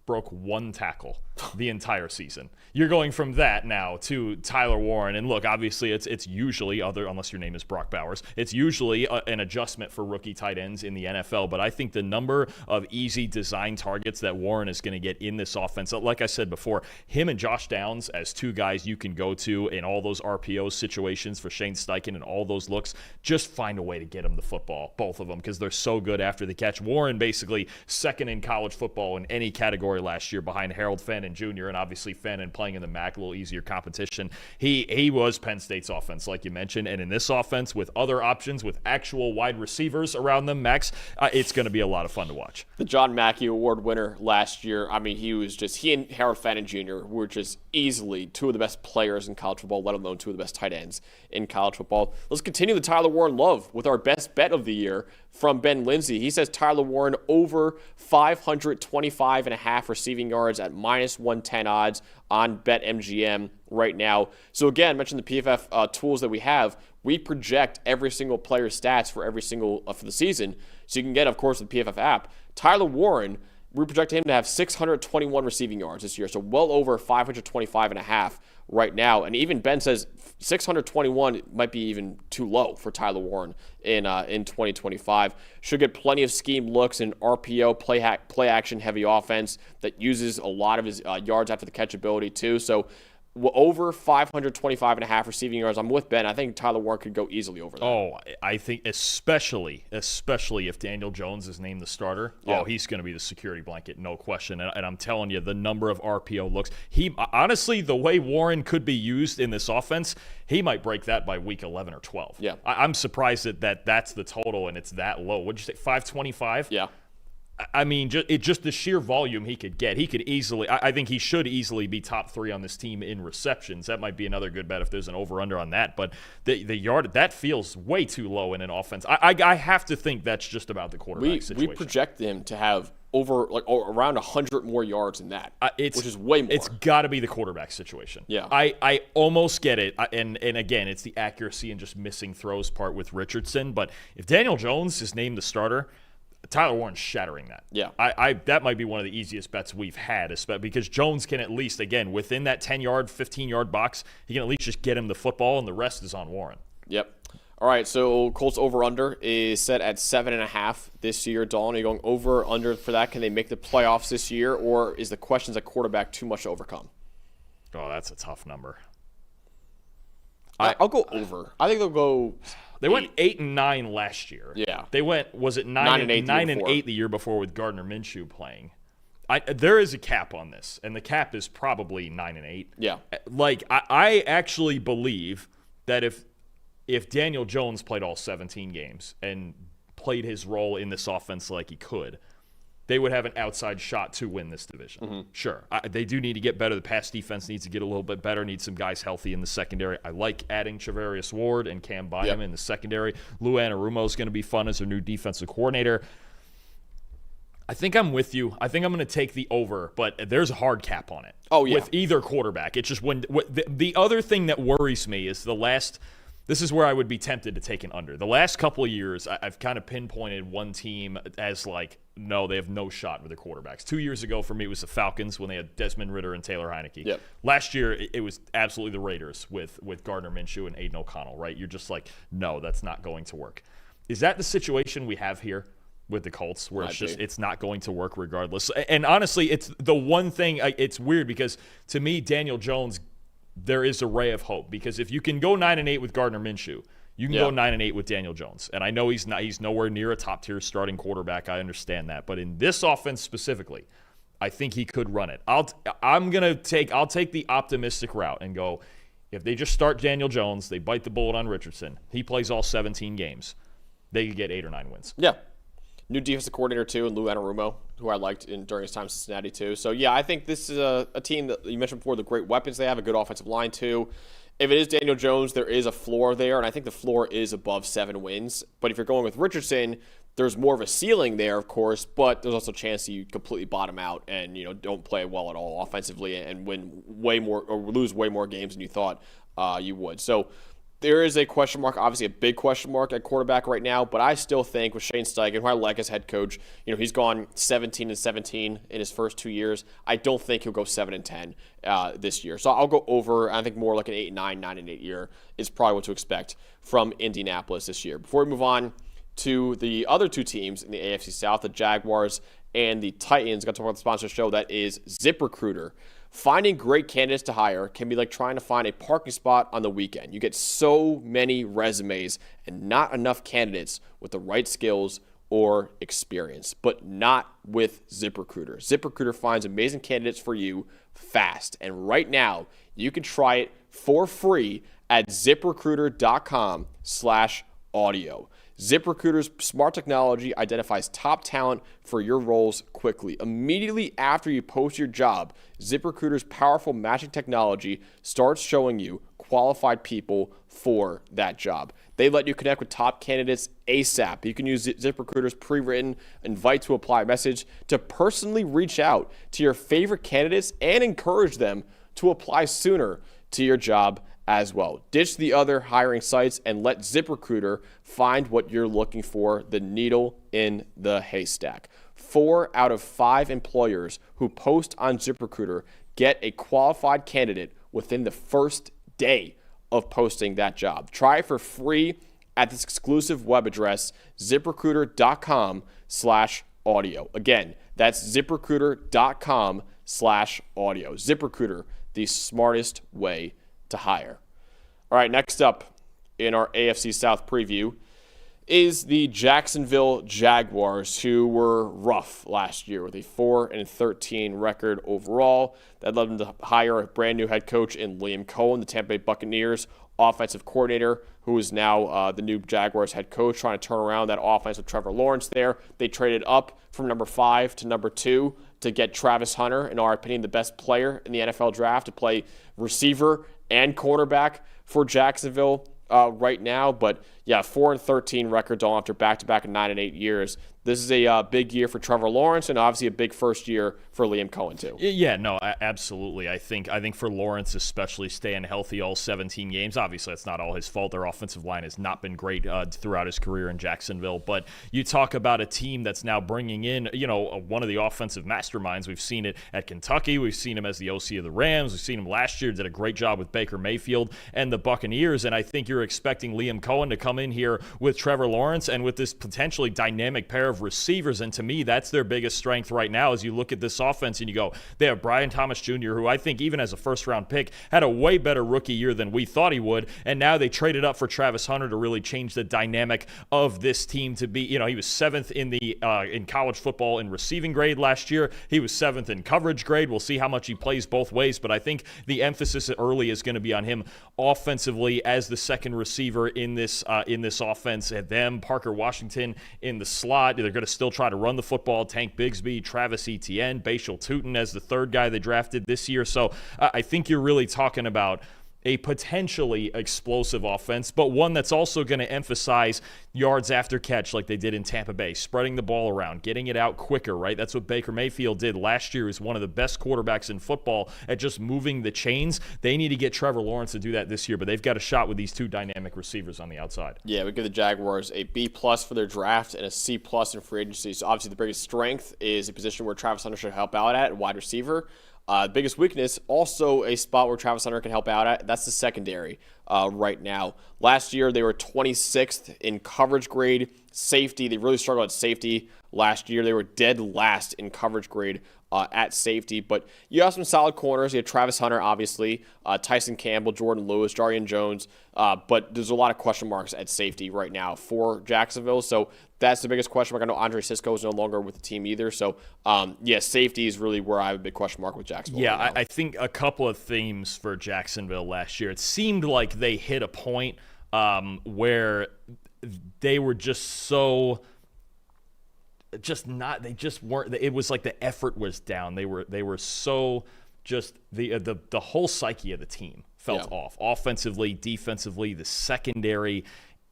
broke 1 tackle the entire season. You're going from that now to Tyler Warren. And look, obviously it's usually, unless your name is Brock Bowers, it's usually an adjustment for rookie tight ends in the NFL. But I think the number of easy design targets that Warren is going to get in this offense, like I said before, him and Josh Downs as 2 guys you can go to in all those RPO situations for Shane Steichen and all those looks, just find a way to get him the football, both of them, because they're so good after the catch. Warren basically second in college football in any category last year behind Harold Fenn Fannin Jr., and obviously Fannin playing in the MAC, a little easier competition. He was Penn State's offense, like you mentioned, and in this offense with other options, with actual wide receivers around them, Max, it's going to be a lot of fun to watch. The John Mackey Award winner last year, I mean, he and Harold Fannin Jr. were just easily two of the best players in college football, let alone two of the best tight ends in college football. Let's continue the Tyler Warren love with our best bet of the year from Ben Lindsay. He says Tyler Warren over 525.5 receiving yards at -110 odds on BetMGM right now. So again, I mentioned the PFF tools that we have. We project every single player's stats for every single for the season. So you can get, of course, the PFF app. Tyler Warren, we project him to have 621 receiving yards this year, so well over 525.5 right now. And even Ben says 621 might be even too low for Tyler Warren in 2025. Should get plenty of scheme looks and RPO play action heavy offense that uses a lot of his yards after the catch ability too. So over 525.5 receiving yards. I'm with Ben. I think Tyler Warren could go easily over that. Oh, I think especially if Daniel Jones is named the starter. Yeah. Oh, he's going to be the security blanket, no question. And I'm telling you, the number of RPO looks. Honestly, the way Warren could be used in this offense, he might break that by week 11 or 12. Yeah. I'm surprised that's the total and it's that low. What'd you say, 525? Yeah. I mean, just the sheer volume he could get. He could easily, I think he should easily be top 3 on this team in receptions. That might be another good bet if there's an over-under on that. But the yard, that feels way too low in an offense. I have to think that's just about the quarterback situation. We project him to have around 100 more yards than that, which is way more. It's got to be the quarterback situation. Yeah. I almost get it. And again, it's the accuracy and just missing throws part with Richardson. But if Daniel Jones is named the starter, Tyler Warren's shattering that. Yeah. That might be one of the easiest bets we've had, because Jones can at least, again, within that 10-yard, 15-yard box, he can at least just get him the football, and the rest is on Warren. Yep. All right, so Colts over-under is set at 7.5 this year. Dalton, are you going over-under for that? Can they make the playoffs this year, or is the questions at quarterback too much to overcome? Oh, that's a tough number. I'll go over. I think they'll go. They went 8-9 last year. Yeah. They went, was it 9-8 the year before with Gardner Minshew playing? There is a cap on this, and the cap is probably 9-8. Yeah. Like, I actually believe that if Daniel Jones played all 17 games and played his role in this offense like he could, they would have an outside shot to win this division. Mm-hmm. Sure. They do need to get better. The pass defense needs to get a little bit better, needs some guys healthy in the secondary. I like adding Charvarius Ward and Cam Bynum in the secondary. Lou Anarumo is going to be fun as their new defensive coordinator. I think I'm with you. I think I'm going to take the over, but there's a hard cap on it. Oh, yeah. With either quarterback. It's just the other thing that worries me is this is where I would be tempted to take an under. The last couple of years, I've kind of pinpointed one team as like, no, they have no shot with their quarterbacks. 2 years ago, for me, it was the Falcons when they had Desmond Ridder and Taylor Heineke. Yep. Last year, it was absolutely the Raiders with Gardner Minshew and Aiden O'Connell, right? You're just like, no, that's not going to work. Is that the situation we have here with the Colts, where it's not going to work regardless? And honestly, it's the one thing, it's weird because to me, Daniel Jones, there is a ray of hope, because if you can go 9-8 with Gardner Minshew, you can go 9-8 with Daniel Jones. And I know he's nowhere near a top-tier starting quarterback. I understand that. But in this offense specifically, I think he could run it. I'll take the optimistic route and go, if they just start Daniel Jones, they bite the bullet on Richardson, he plays all 17 games, they could get 8 or 9 wins. Yeah. New defensive coordinator, too, and Lou Anarumo, who I liked during his time in Cincinnati, too. So, yeah, I think this is a team that you mentioned before, the great weapons they have, a good offensive line, too. If it is Daniel Jones, there is a floor there, and I think the floor is above 7 wins. But if you're going with Richardson, there's more of a ceiling there, of course, but there's also a chance you completely bottom out and don't play well at all offensively and win way more or lose way more games than you thought you would. So there is a question mark, obviously a big question mark at quarterback right now, but I still think with Shane Steichen, who I like as head coach, he's gone 17-17 in his first 2 years. I don't think he'll go 7-10 this year. So I'll go over. I think more like an 8-9, 9-8 year is probably what to expect from Indianapolis this year. Before we move on to the other two teams in the AFC South, the Jaguars and the Titans, got to talk about the sponsor show, that is ZipRecruiter. Finding great candidates to hire can be like trying to find a parking spot on the weekend. You get so many resumes and not enough candidates with the right skills or experience, but not with ZipRecruiter. ZipRecruiter finds amazing candidates for you fast. And right now, you can try it for free at ZipRecruiter.com/audio. ZipRecruiter's smart technology identifies top talent for your roles quickly. Immediately after you post your job, ZipRecruiter's powerful matching technology starts showing you qualified people for that job. They let you connect with top candidates ASAP. You can use ZipRecruiter's pre-written invite to apply message to personally reach out to your favorite candidates and encourage them to apply sooner to your job as well. Ditch the other hiring sites and let ZipRecruiter find what you're looking for, the needle in the haystack. 4 out of 5 employers who post on ZipRecruiter get a qualified candidate within the first day of posting that job. Try it for free at this exclusive web address, ZipRecruiter.com/audio. Again, that's ZipRecruiter.com/audio. ZipRecruiter, the smartest way to hire. All right, next up in our AFC South preview is the Jacksonville Jaguars, who were rough last year with a 4-13 record overall. That led them to hire a brand new head coach in Liam Cohen, the Tampa Bay Buccaneers offensive coordinator, who is now the new Jaguars head coach, trying to turn around that offense with Trevor Lawrence there. They traded up from number 5 to number 2 to get Travis Hunter, in our opinion, the best player in the NFL draft, to play receiver and quarterback for Jacksonville right now. But yeah, 4-13 records all after back-to-back in 9 and 8 years. This is a big year for Trevor Lawrence, and obviously a big first year for Liam Cohen too. Yeah, no, absolutely. I think for Lawrence, especially staying healthy all 17 games. Obviously, that's not all his fault. Their offensive line has not been great throughout his career in Jacksonville. But you talk about a team that's now bringing in, one of the offensive masterminds. We've seen it at Kentucky. We've seen him as the OC of the Rams. We've seen him last year. Did a great job with Baker Mayfield and the Buccaneers. And I think you're expecting Liam Cohen to come in here with Trevor Lawrence and with this potentially dynamic pair of receivers. And to me, that's their biggest strength right now. As you look at this offense and you go, they have Brian Thomas Jr., who I think even as a first-round pick had a way better rookie year than we thought he would. And now they traded up for Travis Hunter to really change the dynamic of this team to be, he was 7th in college football in receiving grade last year. He was 7th in coverage grade. We'll see how much he plays both ways, but I think the emphasis early is going to be on him offensively as the second receiver in this offense. At them, Parker Washington in the slot. They're going to still try to run the football. Tank Bigsby, Travis Etienne, Bashal Tutin as the third guy they drafted this year. So I think you're really talking about a potentially explosive offense, but one that's also going to emphasize yards after catch like they did in Tampa Bay, spreading the ball around, getting it out quicker, right? That's what Baker Mayfield did last year. He's one of the best quarterbacks in football at just moving the chains. They need to get Trevor Lawrence to do that this year, but they've got a shot with these two dynamic receivers on the outside. Yeah, we give the Jaguars a B+ for their draft and a C+ in free agency. So obviously the biggest strength is a position where Travis Hunter should help out at wide receiver. Biggest weakness, also a spot where Travis Hunter can help out at. That's the secondary right now. Last year, they were 26th in coverage grade. Safety, they really struggled at safety last year. They were dead last in coverage grade at safety. But you have some solid corners. You have Travis Hunter, obviously, Tyson Campbell, Jordan Lewis, Jarian Jones. But there's a lot of question marks at safety right now for Jacksonville. So that's the biggest question mark. I know Andre Sisco is no longer with the team either. So, safety is really where I have a big question mark with Jacksonville. Yeah, right now. I think a couple of themes for Jacksonville last year. It seemed like they hit a point where they were just so... they just weren't. It was like the effort was down. They were so just the whole psyche of the team felt off. Offensively, defensively, the secondary,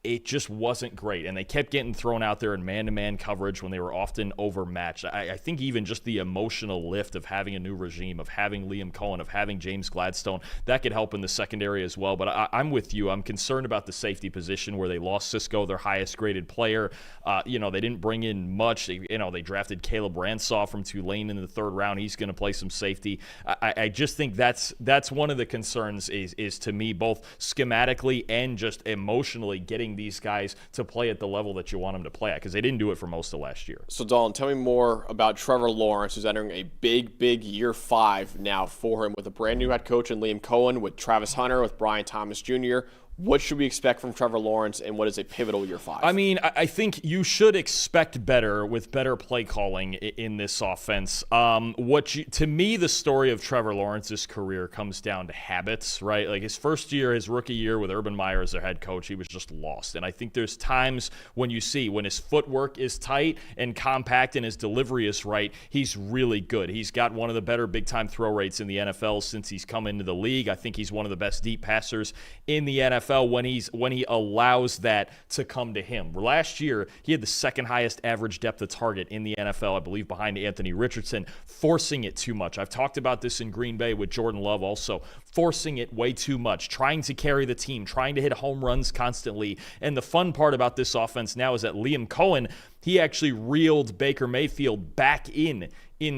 it just wasn't great. And they kept getting thrown out there in man-to-man coverage when they were often overmatched. I think even just the emotional lift of having a new regime, of having Liam Cohen, of having James Gladstone, that could help in the secondary as well. But I'm with you. I'm concerned about the safety position where they lost Sisco, their highest-graded player. They didn't bring in much. They drafted Caleb Ransaw from Tulane in the 3rd round. He's going to play some safety. I just think that's one of the concerns is to me, both schematically and just emotionally, getting these guys to play at the level that you want them to play at, because they didn't do it for most of last year. So, Dalton, tell me more about Trevor Lawrence, who's entering a big year 5 now for him with a brand new head coach in Liam Cohen, with Travis Hunter, with Brian Thomas Jr. What should we expect from Trevor Lawrence, and what is a pivotal year 5? I mean, I think you should expect better with better play calling in this offense. To me, the story of Trevor Lawrence's career comes down to habits, right? Like his first year, his rookie year with Urban Meyer as their head coach, he was just lost. And I think there's times when you see when his footwork is tight and compact and his delivery is right, he's really good. He's got one of the better big-time throw rates in the NFL since he's come into the league. I think he's one of the best deep passers in the NFL when he allows that to come to him. Last year, he had the second highest average depth of target in the NFL, I believe, behind Anthony Richardson, forcing it too much. I've talked about this in Green Bay with Jordan Love also, forcing it way too much, trying to carry the team, trying to hit home runs constantly. And the fun part about this offense now is that Liam Cohen, he actually reeled Baker Mayfield back in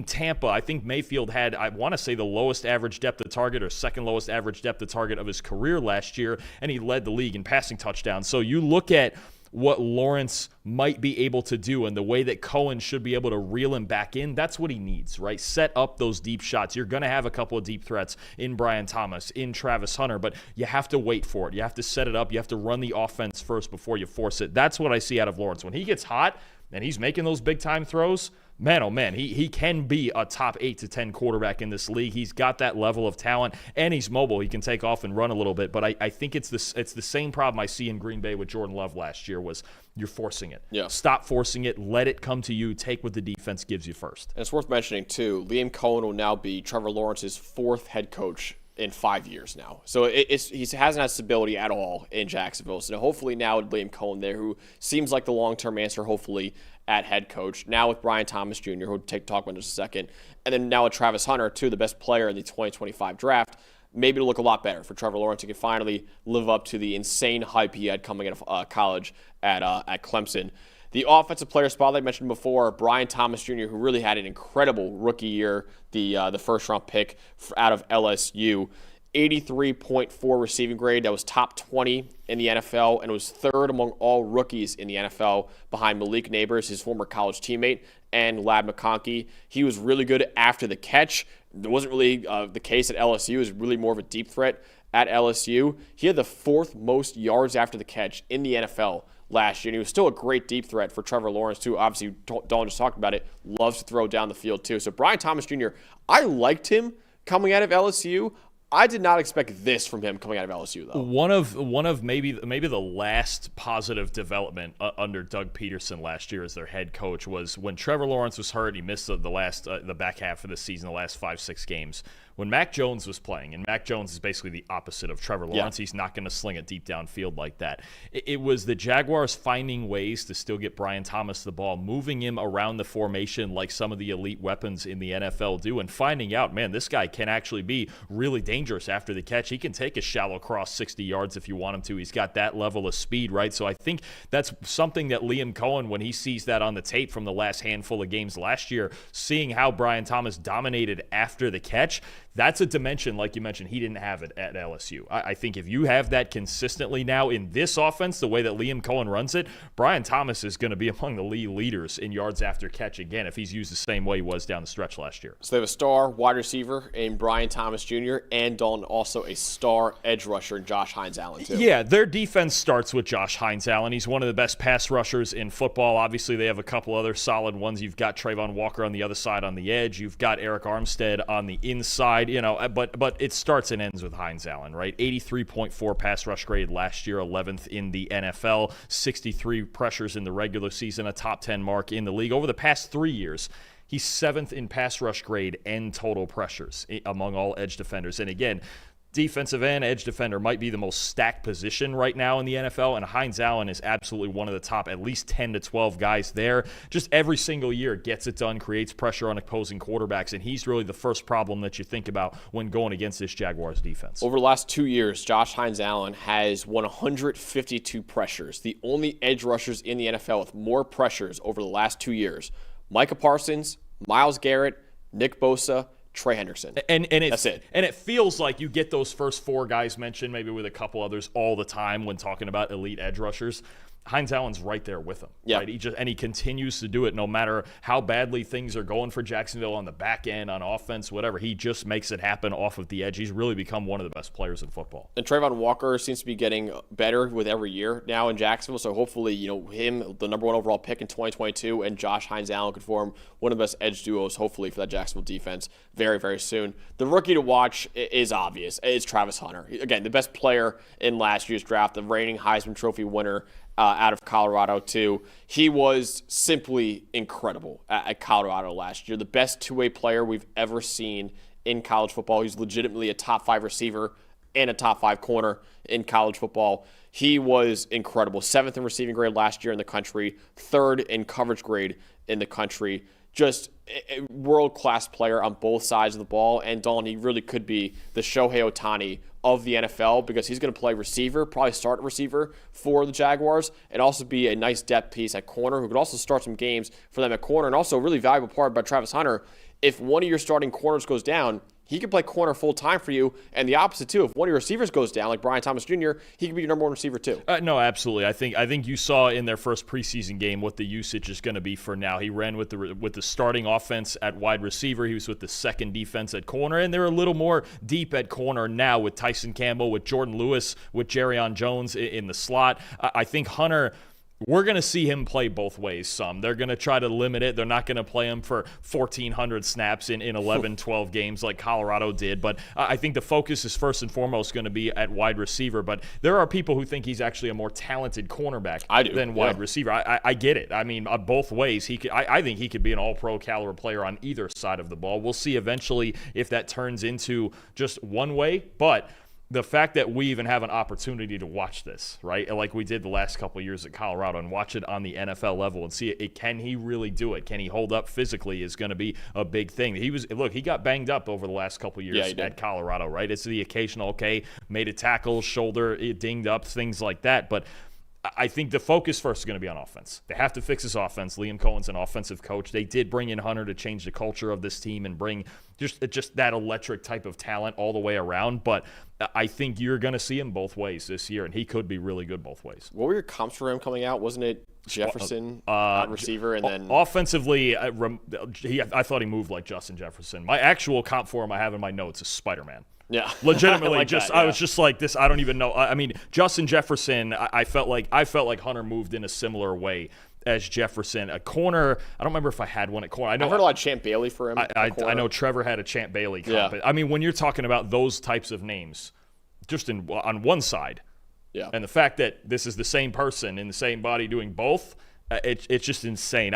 Tampa. I think Mayfield had, I want to say, the lowest average depth of target or second lowest average depth of target of his career last year, and he led the league in passing touchdowns. So you look at what Lawrence might be able to do and the way that Cohen should be able to reel him back in, that's what he needs, right? Set up those deep shots. You're going to have a couple of deep threats in Brian Thomas, in Travis Hunter, but you have to wait for it. You have to set it up. You have to run the offense first before you force it. That's what I see out of Lawrence. When he gets hot and he's making those big-time throws, man, oh man, he can be a top 8 to 10 quarterback in this league. He's got that level of talent, and he's mobile. He can take off and run a little bit. But I think it's the same problem I see in Green Bay with Jordan Love last year was you're forcing it. Yeah. Stop forcing it. Let it come to you. Take what the defense gives you first. And it's worth mentioning, too, Liam Cohen will now be Trevor Lawrence's 4th head coach in 5 years now. So he hasn't had stability at all in Jacksonville. So hopefully now with Liam Cohen there, who seems like the long-term answer, hopefully, at head coach. Now with Brian Thomas Jr., who we'll talk about in just a second. And then now with Travis Hunter, too, the best player in the 2025 draft. Maybe it'll look a lot better for Trevor Lawrence. He can finally live up to the insane hype he had coming out of college at Clemson. The offensive player spot I mentioned before, Brian Thomas Jr., who really had an incredible rookie year, the first-round pick out of LSU. 83.4 receiving grade. That was top 20 in the NFL, and it was 3rd among all rookies in the NFL behind Malik Nabers, his former college teammate, and Ladd McConkey. He was really good after the catch. It wasn't really the case at LSU. It was really more of a deep threat at LSU. He had the 4th most yards after the catch in the NFL last year, and he was still a great deep threat for Trevor Lawrence, too. Obviously, Dalton just talked about it, loves to throw down the field, too. So Brian Thomas Jr., I liked him coming out of LSU. I did not expect this from him coming out of LSU, though. One of maybe the last positive development under Doug Peterson last year as their head coach was when Trevor Lawrence was hurt. He missed the back half of the season, the last 5-6 games. When Mac Jones was playing, and Mac Jones is basically the opposite of Trevor Lawrence. Yeah. He's not going to sling it deep downfield like that. It was the Jaguars finding ways to still get Brian Thomas the ball, moving him around the formation like some of the elite weapons in the NFL do, and finding out, man, this guy can actually be really dangerous after the catch. He can take a shallow cross 60 yards if you want him to. He's got that level of speed, right? So I think that's something that Liam Cohen, when he sees that on the tape from the last handful of games last year, seeing how Brian Thomas dominated after the catch, that's a dimension, like you mentioned, he didn't have it at LSU. I think if you have that consistently now in this offense, the way that Liam Cohen runs it, Brian Thomas is going to be among the league leaders in yards after catch again if he's used the same way he was down the stretch last year. So they have a star wide receiver in Brian Thomas Jr. and Dalton, also a star edge rusher in Josh Hines-Allen, too. Yeah, their defense starts with Josh Hines-Allen. He's one of the best pass rushers in football. Obviously, they have a couple other solid ones. You've got Trayvon Walker on the other side on the edge. You've got Eric Armstead on the inside. But it starts and ends with Hines-Allen, right? 83.4 pass rush grade last year, 11th in the NFL, 63 pressures in the regular season, a top 10 mark in the league. Over the past 3 years, he's 7th in pass rush grade and total pressures among all edge defenders. And again, defensive end, edge defender might be the most stacked position right now in the NFL, and Hines-Allen is absolutely one of the top at least 10 to 12 guys there. Just every single year gets it done, creates pressure on opposing quarterbacks, and he's really the first problem that you think about when going against this Jaguars defense. Over the last 2 years, Josh Hines-Allen has won 152 pressures, the only edge rushers in the NFL with more pressures over the last 2 years. Micah Parsons, Myles Garrett, Nick Bosa, Trey Henderson. That's it. And it feels like you get those first 4 guys mentioned, maybe with a couple others all the time when talking about elite edge rushers. Hines Allen's right there with him. Yeah. Right? He continues to do it no matter how badly things are going for Jacksonville on the back end, on offense, whatever. He just makes it happen off of the edge. He's really become one of the best players in football. And Trayvon Walker seems to be getting better with every year now in Jacksonville. So hopefully, him, the number 1 overall pick in 2022, and Josh Hines Allen could form one of the best edge duos, hopefully, for that Jacksonville defense very, very soon. The rookie to watch is obvious. It's Travis Hunter. Again, the best player in last year's draft, the reigning Heisman Trophy winner out of Colorado, too. He was simply incredible at Colorado last year. The best two-way player we've ever seen in college football. He's legitimately a top 5 receiver and a top 5 corner in college football. He was incredible. 7th in receiving grade last year in the country, 3rd in coverage grade in the country. Just a world-class player on both sides of the ball. And Dalton, he really could be the Shohei Ohtani of the NFL because he's going to play receiver, probably start receiver for the Jaguars, and also be a nice depth piece at corner who could also start some games for them at corner. And also a really valuable part about Travis Hunter, if one of your starting corners goes down, he can play corner full-time for you, and the opposite, too. If one of your receivers goes down, like Brian Thomas Jr., he can be your number 1 receiver, too. No, absolutely. I think you saw in their first preseason game what the usage is going to be for now. He ran with the starting offense at wide receiver. He was with the second defense at corner, and they're a little more deep at corner now with Tyson Campbell, with Jordan Lewis, with Jerrion Jones in the slot. I think Hunter, we're going to see him play both ways some. They're going to try to limit it. They're not going to play him for 1,400 snaps in 11, 12 games like Colorado did. But I think the focus is first and foremost going to be at wide receiver. But there are people who think he's actually a more talented cornerback than wide receiver. I get it. I mean, both ways. I think he could be an all-pro caliber player on either side of the ball. We'll see eventually if that turns into just one way. But the fact that we even have an opportunity to watch this, right, like we did the last couple of years at Colorado, and watch it on the NFL level and see it, can he really do it? Can he hold up physically is going to be a big thing. He got banged up over the last couple of years at Colorado, right? It's the occasional, made a tackle, shoulder, it dinged up, things like that. But I think the focus first is going to be on offense. They have to fix this offense. Liam Cohen's an offensive coach. They did bring in Hunter to change the culture of this team and bring just that electric type of talent all the way around. But I think you're going to see him both ways this year, and he could be really good both ways. What were your comps for him coming out? Wasn't it Jefferson on receiver and then offensively? I thought he moved like Justin Jefferson. My actual comp for him I have in my notes is Spider-Man. Yeah, legitimately. like I was just like this. I don't even know. I mean, Justin Jefferson. I felt like Hunter moved in a similar way as Jefferson. A corner. I don't remember if I had one at corner. I've heard a lot of Champ Bailey for him. I know Trevor had a Champ Bailey comp. Yeah. I mean, when you're talking about those types of names, just on one side, and the fact that this is the same person in the same body doing both, it's just insane.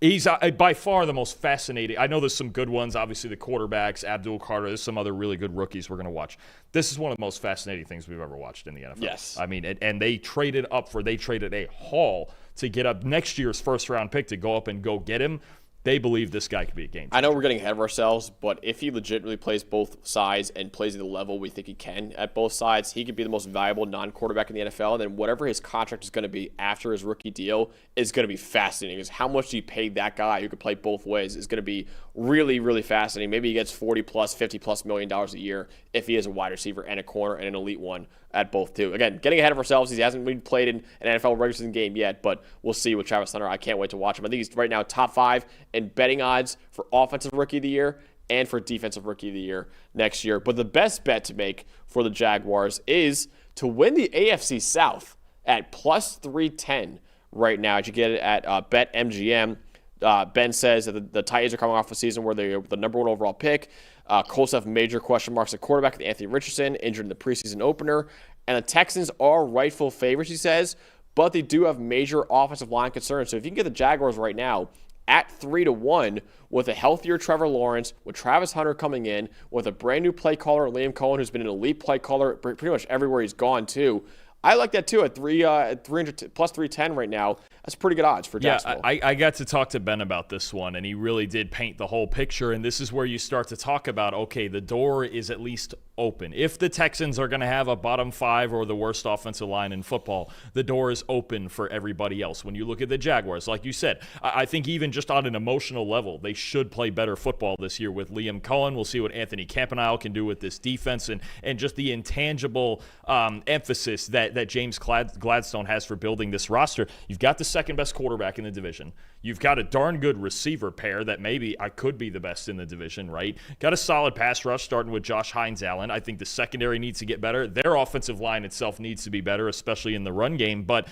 He's by far the most fascinating. I know there's some good ones. Obviously, the quarterbacks, Abdul Carter. There's some other really good rookies we're going to watch. This is one of the most fascinating things we've ever watched in the NFL. Yes. I mean, and they traded a haul to get up next year's first-round pick to go up and go get him. They believe this guy could be a game changer. I know we're getting ahead of ourselves, but if he legitimately plays both sides and plays at the level we think he can at both sides, he could be the most valuable non-quarterback in the NFL. And then whatever his contract is going to be after his rookie deal is going to be fascinating. Because how much do you pay that guy who could play both ways is going to be really, really fascinating. Maybe he gets $40+, $50+ million a year if he is a wide receiver and a corner and an elite one at both too. Again, getting ahead of ourselves. He hasn't been played in an NFL regular season game yet, but we'll see with Travis Hunter. I can't wait to watch him. I think he's right now top 5 in betting odds for offensive rookie of the year and for defensive rookie of the year next year. But the best bet to make for the Jaguars is to win the AFC South at plus 310 right now. You get it at BetMGM. Ben says that the Titans are coming off a season where they're the number 1 overall pick. Colts have major question marks at quarterback with Anthony Richardson, injured in the preseason opener. And the Texans are rightful favorites, he says, but they do have major offensive line concerns. So if you can get the Jaguars right now at 3-1 with a healthier Trevor Lawrence, with Travis Hunter coming in, with a brand new play caller, Liam Cohen, who's been an elite play caller pretty much everywhere he's gone too. I like that too at 300 plus 310 right now. That's pretty good odds for Jacksonville. Yeah, I got to talk to Ben about this one, and he really did paint the whole picture. And this is where you start to talk about, okay, the door is at least open. If the Texans are going to have a bottom 5 or the worst offensive line in football, the door is open for everybody else. When you look at the Jaguars, like you said, I think even just on an emotional level, they should play better football this year with Liam Cohen. We'll see what Anthony Campanile can do with this defense and just the intangible emphasis that that James Gladstone has for building this roster. You've got the second best quarterback in the division. You've got a darn good receiver pair that maybe I could be the best in the division, right? Got a solid pass rush starting with Josh Hines-Allen. I think the secondary needs to get better. Their offensive line itself needs to be better, especially in the run game. But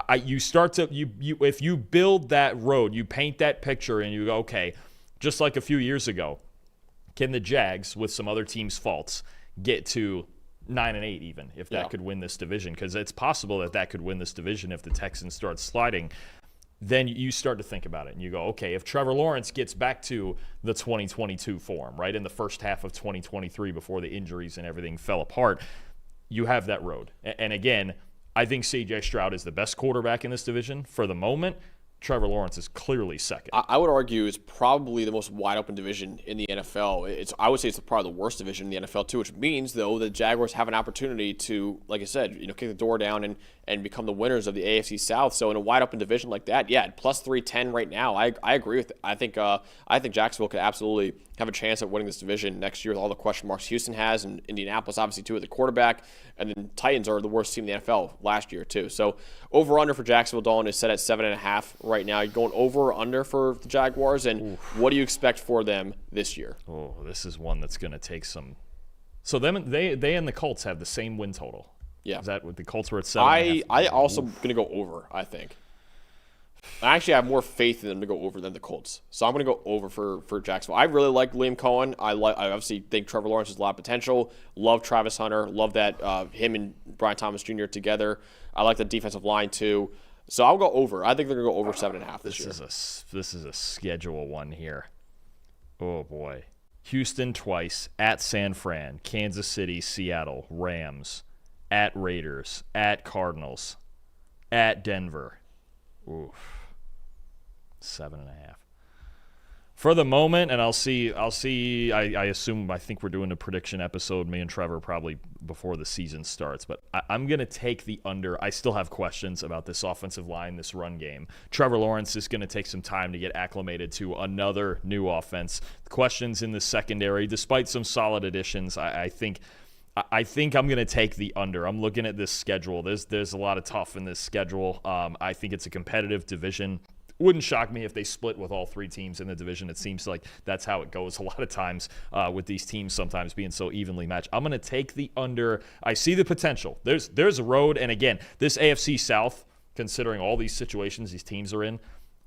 if you build that road, you paint that picture, and you go, okay, just like a few years ago, can the Jags, with some other teams' faults, get to 9-8 even, if that could win this division? Because it's possible that could win this division if the Texans start sliding. Then you start to think about it, and you go, okay, if Trevor Lawrence gets back to the 2022 form, right, in the first half of 2023 before the injuries and everything fell apart, you have that road. And again, I think C.J. Stroud is the best quarterback in this division for the moment. Trevor Lawrence is clearly second. I would argue it's probably the most wide-open division in the NFL. I would say it's probably the worst division in the NFL, too, which means, though, the Jaguars have an opportunity to, like I said, kick the door down and become the winners of the AFC South. So in a wide-open division like that, plus 310 right now, I agree with it. I think Jacksonville could absolutely have a chance at winning this division next year with all the question marks Houston has, and Indianapolis, obviously, too, at the quarterback. And then Titans are the worst team in the NFL last year, too. So over-under for Jacksonville, Dalton, is set at 7.5 right now. You're going over or under for the Jaguars, and what do you expect for them this year? Oh, this is one that's going to take some. So they and the Colts have the same win total. Yeah. Is that what the Colts were at 7.5? I also going to go over, I think. I actually have more faith in them to go over than the Colts. So I'm going to go over for Jacksonville. I really like Liam Cohen. I obviously think Trevor Lawrence has a lot of potential. Love Travis Hunter. Love that him and Brian Thomas Jr. together. I like the defensive line too. So I'll go over. I think they're going to go over 7.5 this year. This is a schedule one here. Oh, boy. Houston twice, at San Fran, Kansas City, Seattle, Rams, at Raiders, at Cardinals, at Denver. Oof. 7.5. For the moment, and I'll see. I assume, I think we're doing a prediction episode, me and Trevor, probably before the season starts. But I'm going to take the under. I still have questions about this offensive line, this run game. Trevor Lawrence is going to take some time to get acclimated to another new offense. Questions in the secondary, despite some solid additions, I think I'm going to take the under. I'm looking at this schedule. There's a lot of tough in this schedule. I think it's a competitive division. Wouldn't shock me if they split with all three teams in the division. It seems like that's how it goes a lot of times with these teams sometimes being so evenly matched. I'm going to take the under. I see the potential. There's a road. And again, this AFC South, considering all these situations these teams are in,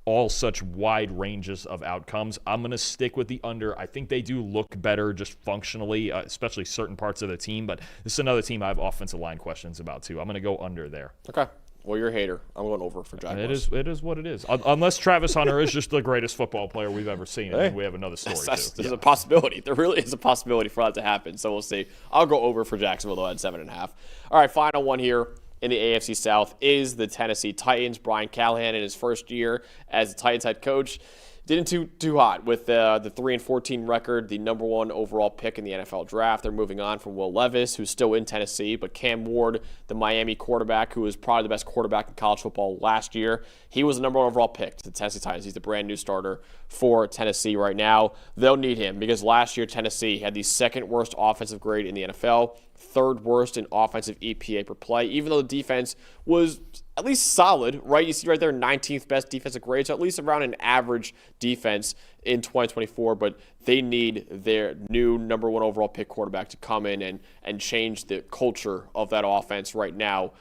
all such wide ranges of outcomes, I'm going to stick with the under. I think they do look better just functionally, especially certain parts of the team. But this is another team I have offensive line questions about too. I'm going to go under there. Okay. Well, you're a hater. I'm going over for Jaguars. It is what it is. Unless Travis Hunter is just the greatest football player we've ever seen, and we have another story too. There's a possibility. There really is a possibility for that to happen. So we'll see. I'll go over for Jacksonville though at 7.5. All right, final one here in the AFC South is the Tennessee Titans. Brian Callahan in his first year as the Titans head coach didn't too hot with the 3-14 record, the number one overall pick in the NFL draft. They're moving on from Will Levis, who's still in Tennessee, but Cam Ward, the Miami quarterback, who was probably the best quarterback in college football last year, he was the number one overall pick to the Tennessee Titans. He's the brand new starter for Tennessee right now. They'll need him because last year Tennessee had the second worst offensive grade in the NFL, third worst in offensive EPA per play, even though the defense was at least solid, right? You see right there, 19th best defensive grade, so at least around an average defense in 2024, but they need their new number one overall pick quarterback to come in and change the culture of that offense right now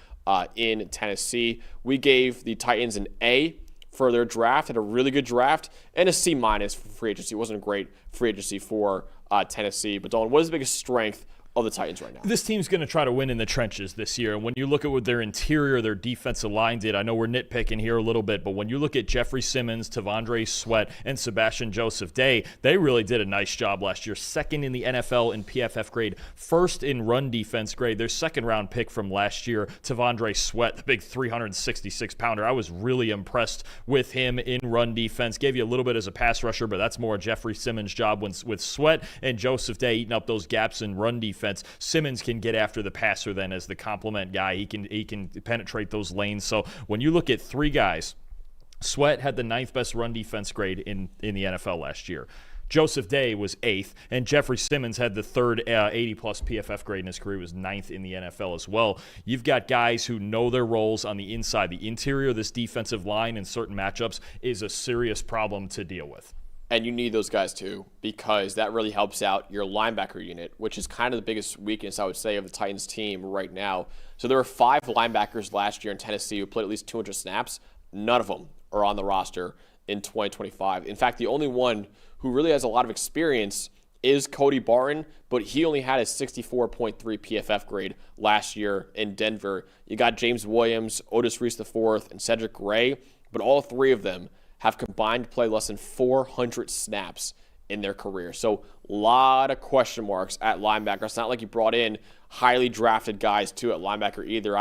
in Tennessee. We gave the Titans an A for their draft, had a really good draft, and a C- for free agency. It wasn't a great free agency for Tennessee, but Dalton, what is the biggest strength of the Titans right now? This team's going to try to win in the trenches this year. And when you look at what their interior, their defensive line did, I know we're nitpicking here a little bit, but when you look at Jeffrey Simmons, Tavondre Sweat, and Sebastian Joseph Day, they really did a nice job last year. Second in the NFL in PFF grade, first in run defense grade. Their second-round pick from last year, Tavondre Sweat, the big 366-pounder. I was really impressed with him in run defense. Gave you a little bit as a pass rusher, but that's more a Jeffrey Simmons job with Sweat and Joseph Day eating up those gaps in run defense. Simmons can get after the passer then as the complement guy. He can penetrate those lanes. So when you look at three guys, Sweat had the 9th best run defense grade in the NFL last year. Joseph Day was 8th, and Jeffrey Simmons had the third 80-plus PFF grade in his career. He was 9th in the NFL as well. You've got guys who know their roles on the inside. The interior of this defensive line in certain matchups is a serious problem to deal with. And you need those guys too, because that really helps out your linebacker unit, which is kind of the biggest weakness, I would say, of the Titans team right now. So there were 5 linebackers last year in Tennessee who played at least 200 snaps. None of them are on the roster in 2025. In fact, the only one who really has a lot of experience is Cody Barton, but he only had a 64.3 PFF grade last year in Denver. You got James Williams, Otis Reese IV, and Cedric Gray, but all 3 of them have combined to play less than 400 snaps in their career. So a lot of question marks at linebacker. It's not like you brought in highly drafted guys too at linebacker either.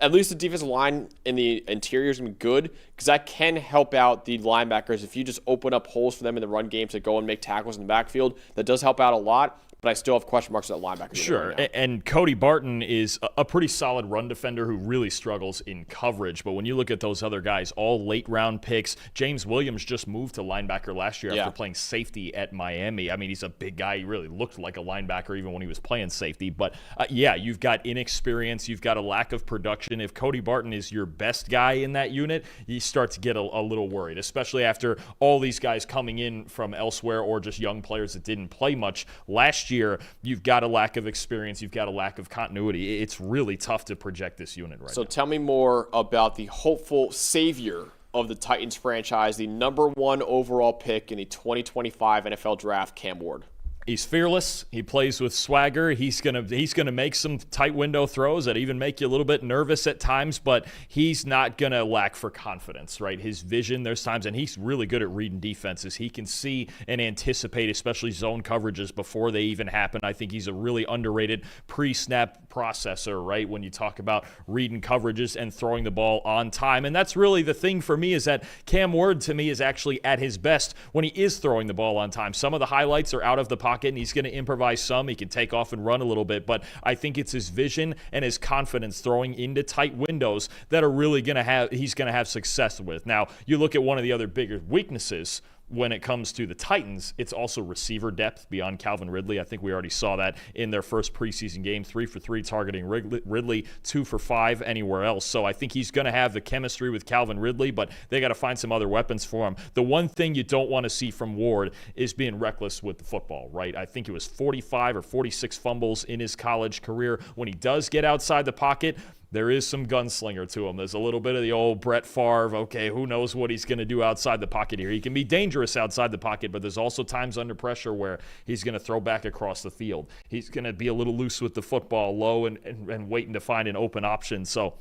At least the defensive line in the interior is going to be good, because that can help out the linebackers. If you just open up holes for them in the run game to go and make tackles in the backfield, that does help out a lot. But I still have question marks at linebacker. Sure, right, and Cody Barton is a pretty solid run defender who really struggles in coverage. But when you look at those other guys, all late-round picks, James Williams just moved to linebacker last year after playing safety at Miami. I mean, he's a big guy. He really looked like a linebacker even when he was playing safety. But, you've got inexperience. You've got a lack of production. If Cody Barton is your best guy in that unit, you start to get a little worried, especially after all these guys coming in from elsewhere or just young players that didn't play much last year. You've got a lack of experience. You've got a lack of continuity. It's really tough to project this unit right now. So tell me more about the hopeful savior of the Titans franchise, the number 1 overall pick in the 2025 NFL Draft, Cam Ward. He's fearless. He plays with swagger. He's gonna make some tight window throws that even make you a little bit nervous at times, but he's not gonna lack for confidence, right? His vision, there's times, and he's really good at reading defenses. He can see and anticipate, especially zone coverages before they even happen. I think he's a really underrated pre-snap processor, right? When you talk about reading coverages and throwing the ball on time. And that's really the thing for me, is that Cam Ward to me is actually at his best when he is throwing the ball on time. Some of the highlights are out of the pocket, and he's going to improvise some. He can take off and run a little bit, but I think it's his vision and his confidence throwing into tight windows that are really he's going to have success with. Now, you look at one of the other bigger weaknesses when it comes to the Titans, it's also receiver depth beyond Calvin Ridley. I think we already saw that in their first preseason game, 3 for 3 targeting Ridley, 2 for 5 anywhere else. So I think he's going to have the chemistry with Calvin Ridley, but they got to find some other weapons for him. The one thing you don't want to see from Ward is being reckless with the football, right? I think it was 45 or 46 fumbles in his college career. When he does get outside the pocket, there is some gunslinger to him. There's a little bit of the old Brett Favre, okay, who knows what he's going to do outside the pocket here. He can be dangerous outside the pocket, but there's also times under pressure where he's going to throw back across the field. He's going to be a little loose with the football, low and waiting to find an open option. So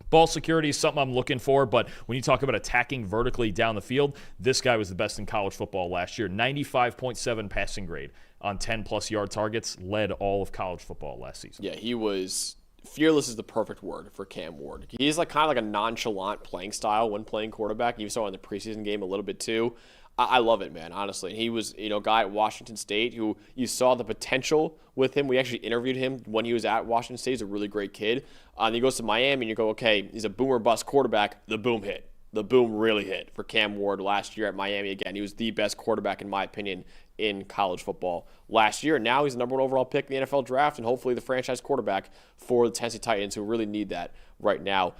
ball security is something I'm looking for, but when you talk about attacking vertically down the field, this guy was the best in college football last year. 95.7 passing grade on 10-plus yard targets, led all of college football last season. Yeah, he was... Fearless is the perfect word for Cam Ward. He's kind of like a nonchalant playing style when playing quarterback. You saw in the preseason game a little bit too. I love it, man, honestly. He was, a guy at Washington State who you saw the potential with him. We actually interviewed him when he was at Washington State. He's a really great kid. And he goes to Miami and you go, okay, he's a boom or bust quarterback. The boom hit. The boom really hit for Cam Ward last year at Miami. Again, he was the best quarterback, in my opinion, in college football last year. Now he's the number 1 overall pick in the NFL draft and hopefully the franchise quarterback for the Tennessee Titans, who really need that right now.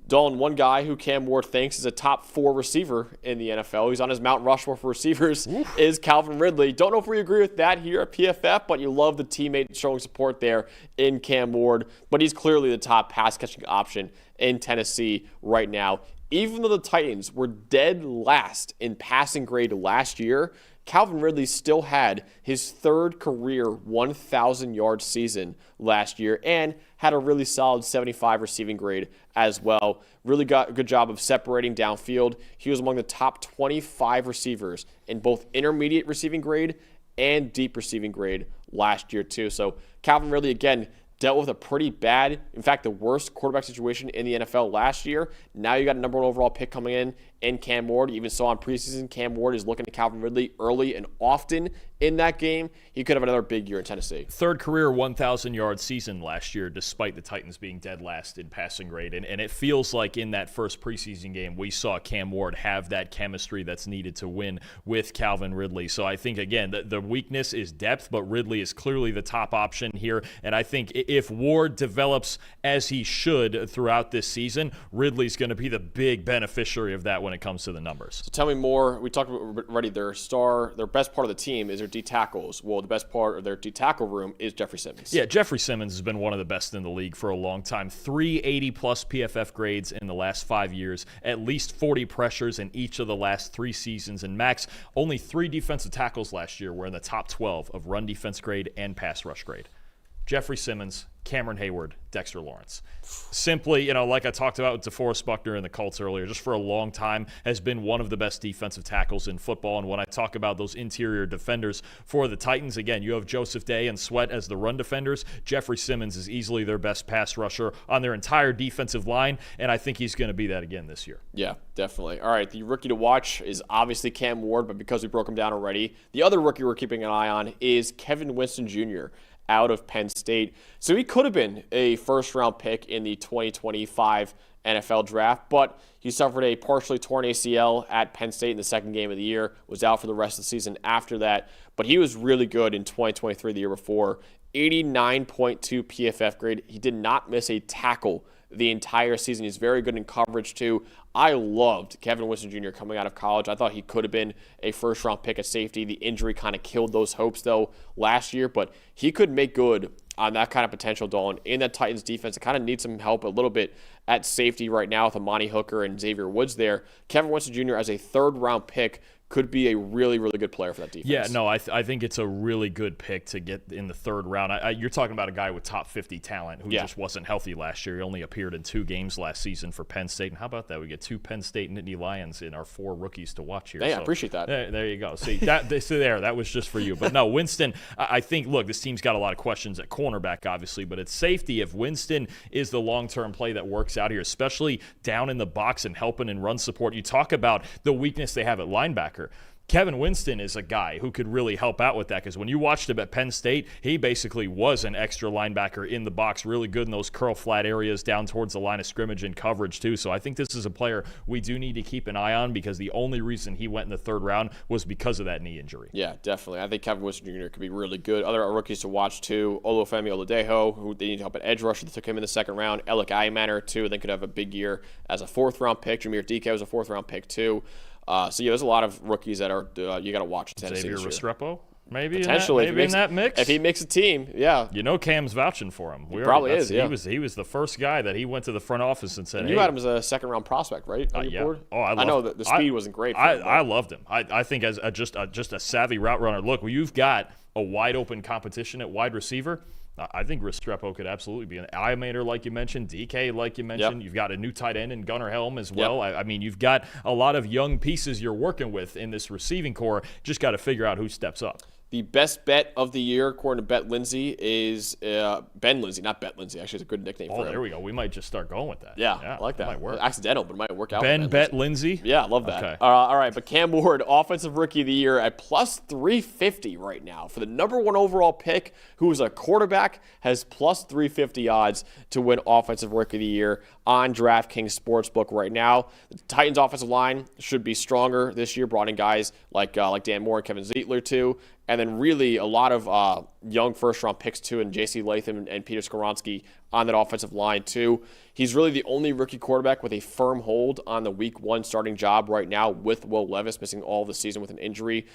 Dalton, one guy who Cam Ward thinks is a top 4 receiver in the NFL, he's on his Mount Rushmore for receivers, is Calvin Ridley. Don't know if we agree with that here at PFF, but you love the teammate showing support there in Cam Ward. But he's clearly the top pass-catching option in Tennessee right now. Even though the Titans were dead last in passing grade last year, Calvin Ridley still had his 3rd career 1,000-yard season last year and had a really solid 75 receiving grade as well. Really got a good job of separating downfield. He was among the top 25 receivers in both intermediate receiving grade and deep receiving grade last year too. So Calvin Ridley, again, dealt with a pretty bad, in fact, the worst quarterback situation in the NFL last year. Now you got a number 1 overall pick coming in Cam Ward. You even saw in preseason, Cam Ward is looking at Calvin Ridley early and often in that game, he could have another big year in Tennessee. Third career 1,000-yard season last year, despite the Titans being dead last in passing grade. And it feels like in that first preseason game, we saw Cam Ward have that chemistry that's needed to win with Calvin Ridley. So I think, again, the weakness is depth, but Ridley is clearly the top option here. And I think if Ward develops as he should throughout this season, Ridley's going to be the big beneficiary of that when it comes to the numbers. So tell me more. We talked about already their best part of the team is their D tackles. Well, the best part of their D tackle room is Jeffrey Simmons. Yeah, Jeffrey Simmons has been one of the best in the league for a long time. 380-plus PFF grades in the last 5 years, at least 40 pressures in each of the last 3 seasons. And Max, only 3 defensive tackles last year were in the top 12 of run defense grade and pass rush grade. Jeffrey Simmons, Cameron Hayward, Dexter Lawrence. Simply, like I talked about with DeForest Buckner and the Colts earlier, just for a long time has been one of the best defensive tackles in football. And when I talk about those interior defenders for the Titans, again, you have Joseph Day and Sweat as the run defenders. Jeffrey Simmons is easily their best pass rusher on their entire defensive line, and I think he's going to be that again this year. Yeah, definitely. All right, the rookie to watch is obviously Cam Ward, but because we broke him down already, the other rookie we're keeping an eye on is Kevin Winston Jr., out of Penn State. So he could have been a first-round pick in the 2025 NFL draft, but he suffered a partially torn ACL at Penn State in the second game of the year, was out for the rest of the season after that, but he was really good in 2023, the year before. 89.2 PFF grade. He did not miss a tackle the entire season. He's very good in coverage, too. I loved Kevin Winston Jr. coming out of college. I thought he could have been a first-round pick at safety. The injury kind of killed those hopes, though, last year. But he could make good on that kind of potential, Dalton. In that Titans defense, it kind of needs some help a little bit at safety right now with Amani Hooker and Xavier Woods there. Kevin Winston Jr. as a third-round pick could be a really, really good player for that defense. Yeah, no, I think it's a really good pick to get in the third round. You're talking about a guy with top 50 talent who just wasn't healthy last year. He only appeared in 2 games last season for Penn State. And how about that? We get 2 Penn State Nittany Lions in our 4 rookies to watch here. Hey, I appreciate that. There you go. See, that was just for you. But no, Winston, I think, look, this team's got a lot of questions at cornerback, obviously, but it's safety. If Winston is the long-term play that works out here, especially down in the box and helping in run support, you talk about the weakness they have at linebacker. Kevin Winston is a guy who could really help out with that, because when you watched him at Penn State, he basically was an extra linebacker in the box, really good in those curl flat areas down towards the line of scrimmage and coverage too. So I think this is a player we do need to keep an eye on, because the only reason he went in the third round was because of that knee injury. Yeah, definitely. I think Kevin Winston Jr. could be really good. Other rookies to watch too, Olufemi Oladejo, who they need help at edge rusher. They took him in the second round. Alec Aymaner too, they could have a big year as a fourth-round pick. Jameer DK was a fourth-round pick too. There's a lot of rookies that are you got to watch. Xavier Restrepo, maybe potentially in that mix. If he makes a team, yeah. Cam's vouching for him. He probably is. Yeah. He was the first guy that he went to the front office and said, and you had him as a second-round prospect, right? On your board? Oh, I know that the speed wasn't great. I loved him. I think as just a savvy route runner. Look, when you've got a wide open competition at wide receiver, I think Restrepo could absolutely be an Aymaner, like you mentioned, DK, like you mentioned. Yep. You've got a new tight end in Gunnar Helm as well. Yep. I mean, you've got a lot of young pieces you're working with in this receiving core. Just got to figure out who steps up. The best bet of the year, according to Bet Lindsay, is Ben Lindsay, not Bet Lindsay. Actually, it's a good nickname for him. Oh, there we go. We might just start going with that. Yeah, I like that. Might work. Accidental, but it might work out. Bet Lindsay? Yeah, I love that. Okay. All right, but Cam Ward, Offensive Rookie of the Year at plus 350 right now. For the number 1 overall pick, who is a quarterback, has plus 350 odds to win Offensive Rookie of the Year on DraftKings Sportsbook right now. The Titans' offensive line should be stronger this year, brought in guys like Dan Moore and Kevin Zeitler too. And then really a lot of young first-round picks, too, and J.C. Latham and Peter Skoronski on that offensive line, too. He's really the only rookie quarterback with a firm hold on the Week 1 starting job right now, with Will Levis missing all the season with an injury,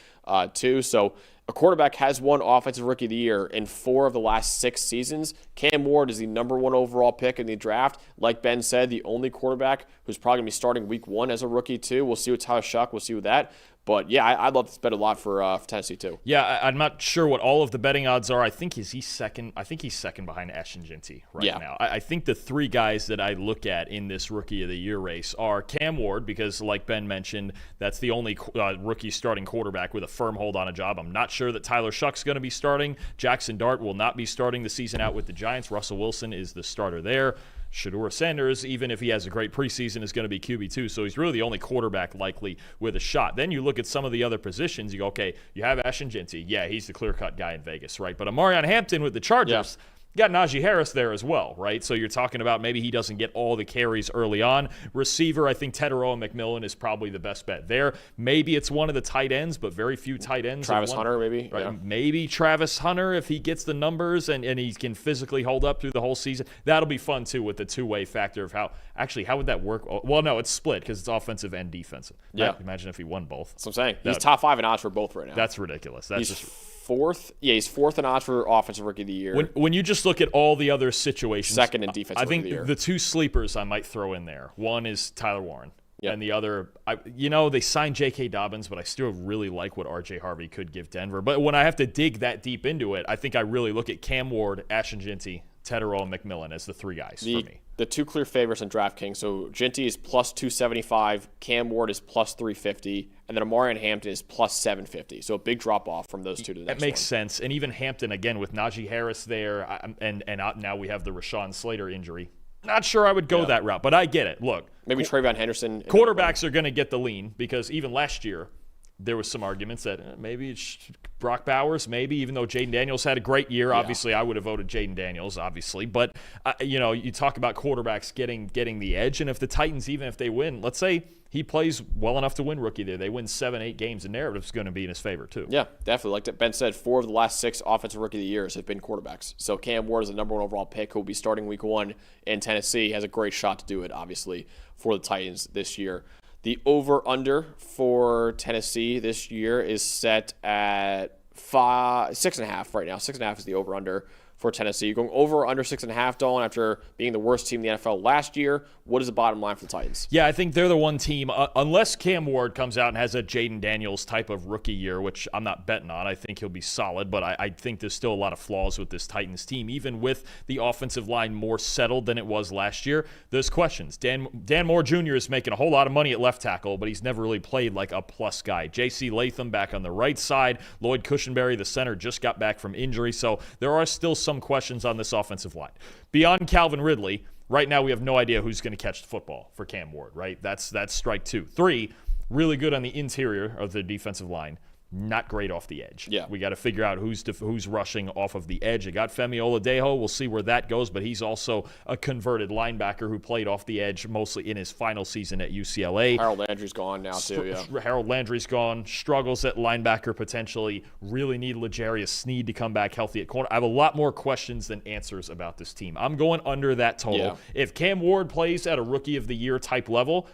too. So a quarterback has won Offensive Rookie of the Year in 4 of the last 6 seasons. Cam Ward is the number 1 overall pick in the draft. Like Ben said, the only quarterback who's probably going to be starting Week 1 as a rookie, too. We'll see with Tyler Shuck. We'll see with that. But, yeah, I'd love to bet a lot for Tennessee, too. Yeah, I'm not sure what all of the betting odds are. I think he's second behind Ashton Jeanty now. I think the 3 guys that I look at in this Rookie of the Year race are Cam Ward, because, like Ben mentioned, that's the only rookie starting quarterback with a firm hold on a job. I'm not sure sure that Tyler Shuck's going to be starting. Jackson Dart will not be starting the season out with the Giants. Russell Wilson is the starter there. Shedeur Sanders, even if he has a great preseason, is going to be QB2, so he's really the only quarterback likely with a shot. Then you look at some of the other positions, you go, okay, you have Ashton Jeanty. Yeah, he's the clear-cut guy in Vegas, right? But Amarion Hampton with the Chargers, you got Najee Harris there as well, right? So you're talking about maybe he doesn't get all the carries early on. Receiver, I think Teteroa McMillan is probably the best bet there. Maybe it's one of the tight ends, but very few tight ends. Travis Hunter, maybe. Right? Yeah. Maybe Travis Hunter, if he gets the numbers and he can physically hold up through the whole season. That'll be fun, too, with the two-way factor of how would that work? Well, no, it's split because it's offensive and defensive. Yeah. Imagine if he won both. That's what I'm saying. He's top 5 in odds for both right now. That's ridiculous. That's he's fourth. Yeah, he's fourth in odds for Offensive Rookie of the Year. When you just look at all the other situations. Second in Defensive Rookie of the Year. I think the two sleepers I might throw in there. One is Tyler Warren. Yep. And the other, they signed J.K. Dobbins, but I still really like what R.J. Harvey could give Denver. But when I have to dig that deep into it, I think I really look at Cam Ward, Ashton Jeanty, Teteroa, and McMillan as the three guys for me. The two clear favorites on DraftKings. So Jeanty is plus 275, Cam Ward is plus 350, and then Amarion Hampton is plus 750. So a big drop off from those two to the next That makes one. sense. And even Hampton, again, with Najee Harris there, and now we have the Rashawn Slater injury. Not sure I would go that route, but I get it. Look. Maybe Travion Henderson. Quarterbacks are going to get the lean because even last year, there was some arguments that maybe it's Brock Bowers, maybe, even though Jaden Daniels had a great year. Obviously, I would have voted Jaden Daniels, obviously. But, you talk about quarterbacks getting the edge. And if the Titans, even if they win, let's say he plays well enough to win Rookie there. They win 7-8 games. The narrative's going to be in his favor, too. Yeah, definitely. Like Ben said, 4 of the last 6 Offensive Rookie of the Years have been quarterbacks. So Cam Ward is the number 1 overall pick who will be starting Week 1 in Tennessee. He has a great shot to do it, obviously, for the Titans this year. The over-under for Tennessee this year is set at 6.5 right now. 6.5 is the over-under for Tennessee. You're going over or under 6.5, Dalton, after being the worst team in the NFL last year. What is the bottom line for the Titans? Yeah, I think they're the one team, unless Cam Ward comes out and has a Jaden Daniels type of rookie year, which I'm not betting on. I think he'll be solid, but I think there's still a lot of flaws with this Titans team. Even with the offensive line more settled than it was last year, there's questions. Dan Moore Jr. is making a whole lot of money at left tackle, but he's never really played like a plus guy. J.C. Latham back on the right side. Lloyd Cushenberry, the center, just got back from injury, so there are still some questions on this offensive line. Beyond Calvin Ridley, right now we have no idea who's going to catch the football for Cam Ward, right? That's strike 2. 3, really good on the interior of the defensive line. Not great off the edge. Yeah. We got to figure out who's rushing off of the edge. It got Femi Oladejo. We'll see where that goes, but he's also a converted linebacker who played off the edge mostly in his final season at UCLA. Harold Landry's gone now, too, yeah. Harold Landry's gone. Struggles at linebacker potentially. Really need L'Jarius Sneed to come back healthy at corner. I have a lot more questions than answers about this team. I'm going under that total. Yeah. If Cam Ward plays at a Rookie of the Year type level,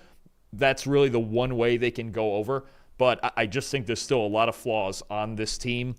that's really the one way they can go over. But I just think there's still a lot of flaws on this team.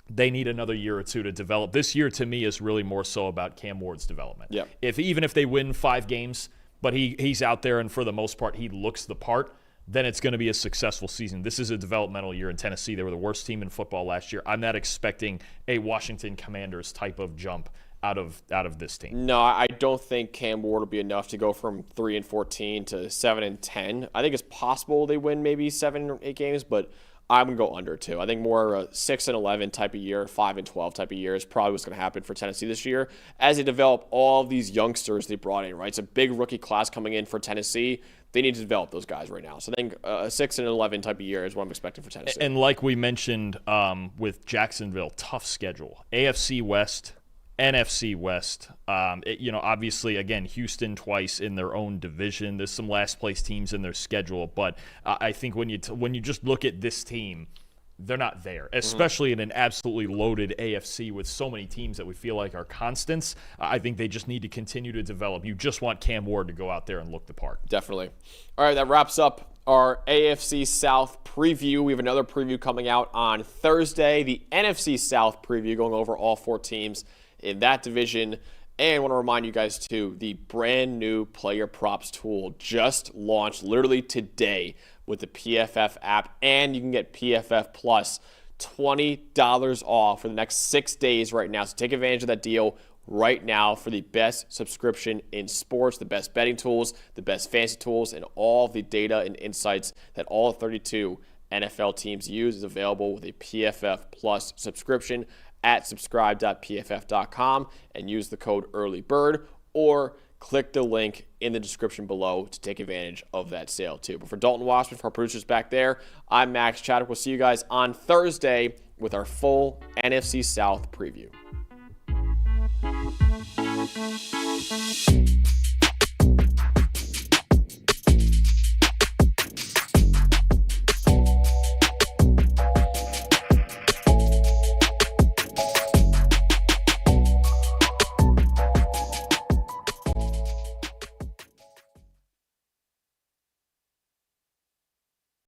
They need another year or two to develop. This year, to me, is really more so about Cam Ward's development. Yeah. Even if they win 5 games, but he's out there and for the most part he looks the part, then it's going to be a successful season. This is a developmental year in Tennessee. They were the worst team in football last year. I'm not expecting a Washington Commanders type of jump out of this team. No, I don't think Cam Ward will be enough to go from 3-14 to 7-10. I think it's possible they win maybe 7 or 8 games, but I'm going to go under too. I think more a 6-11 type of year, 5-12 type of year is probably what's going to happen for Tennessee this year as they develop all of these youngsters they brought in, right? It's a big rookie class coming in for Tennessee. They need to develop those guys right now. So I think a 6-11 type of year is what I'm expecting for Tennessee. And like we mentioned with Jacksonville, tough schedule. AFC West, NFC West, obviously, again, Houston twice in their own division. There's some last-place teams in their schedule, but I think when you just look at this team, they're not there, especially in an absolutely loaded AFC with so many teams that we feel like are constants. I think they just need to continue to develop. You just want Cam Ward to go out there and look the part. Definitely. All right, that wraps up our AFC South preview. We have another preview coming out on Thursday, the NFC South preview, going over all 4 teams in that division. And I want to remind you guys, too, the brand new player props tool just launched literally today with the PFF app, and you can get PFF Plus $20 off for the next 6 days right now. So take advantage of that deal right now for the best subscription in sports, the best betting tools, the best fantasy tools, and all the data and insights that all 32 NFL teams use is available with a PFF Plus subscription at subscribe.pff.com and use the code EARLYBIRD, or click the link in the description below to take advantage of that sale too. But for Dalton Wasserman, for our producers back there, I'm Max Chadwick. We'll see you guys on Thursday with our full NFC South preview.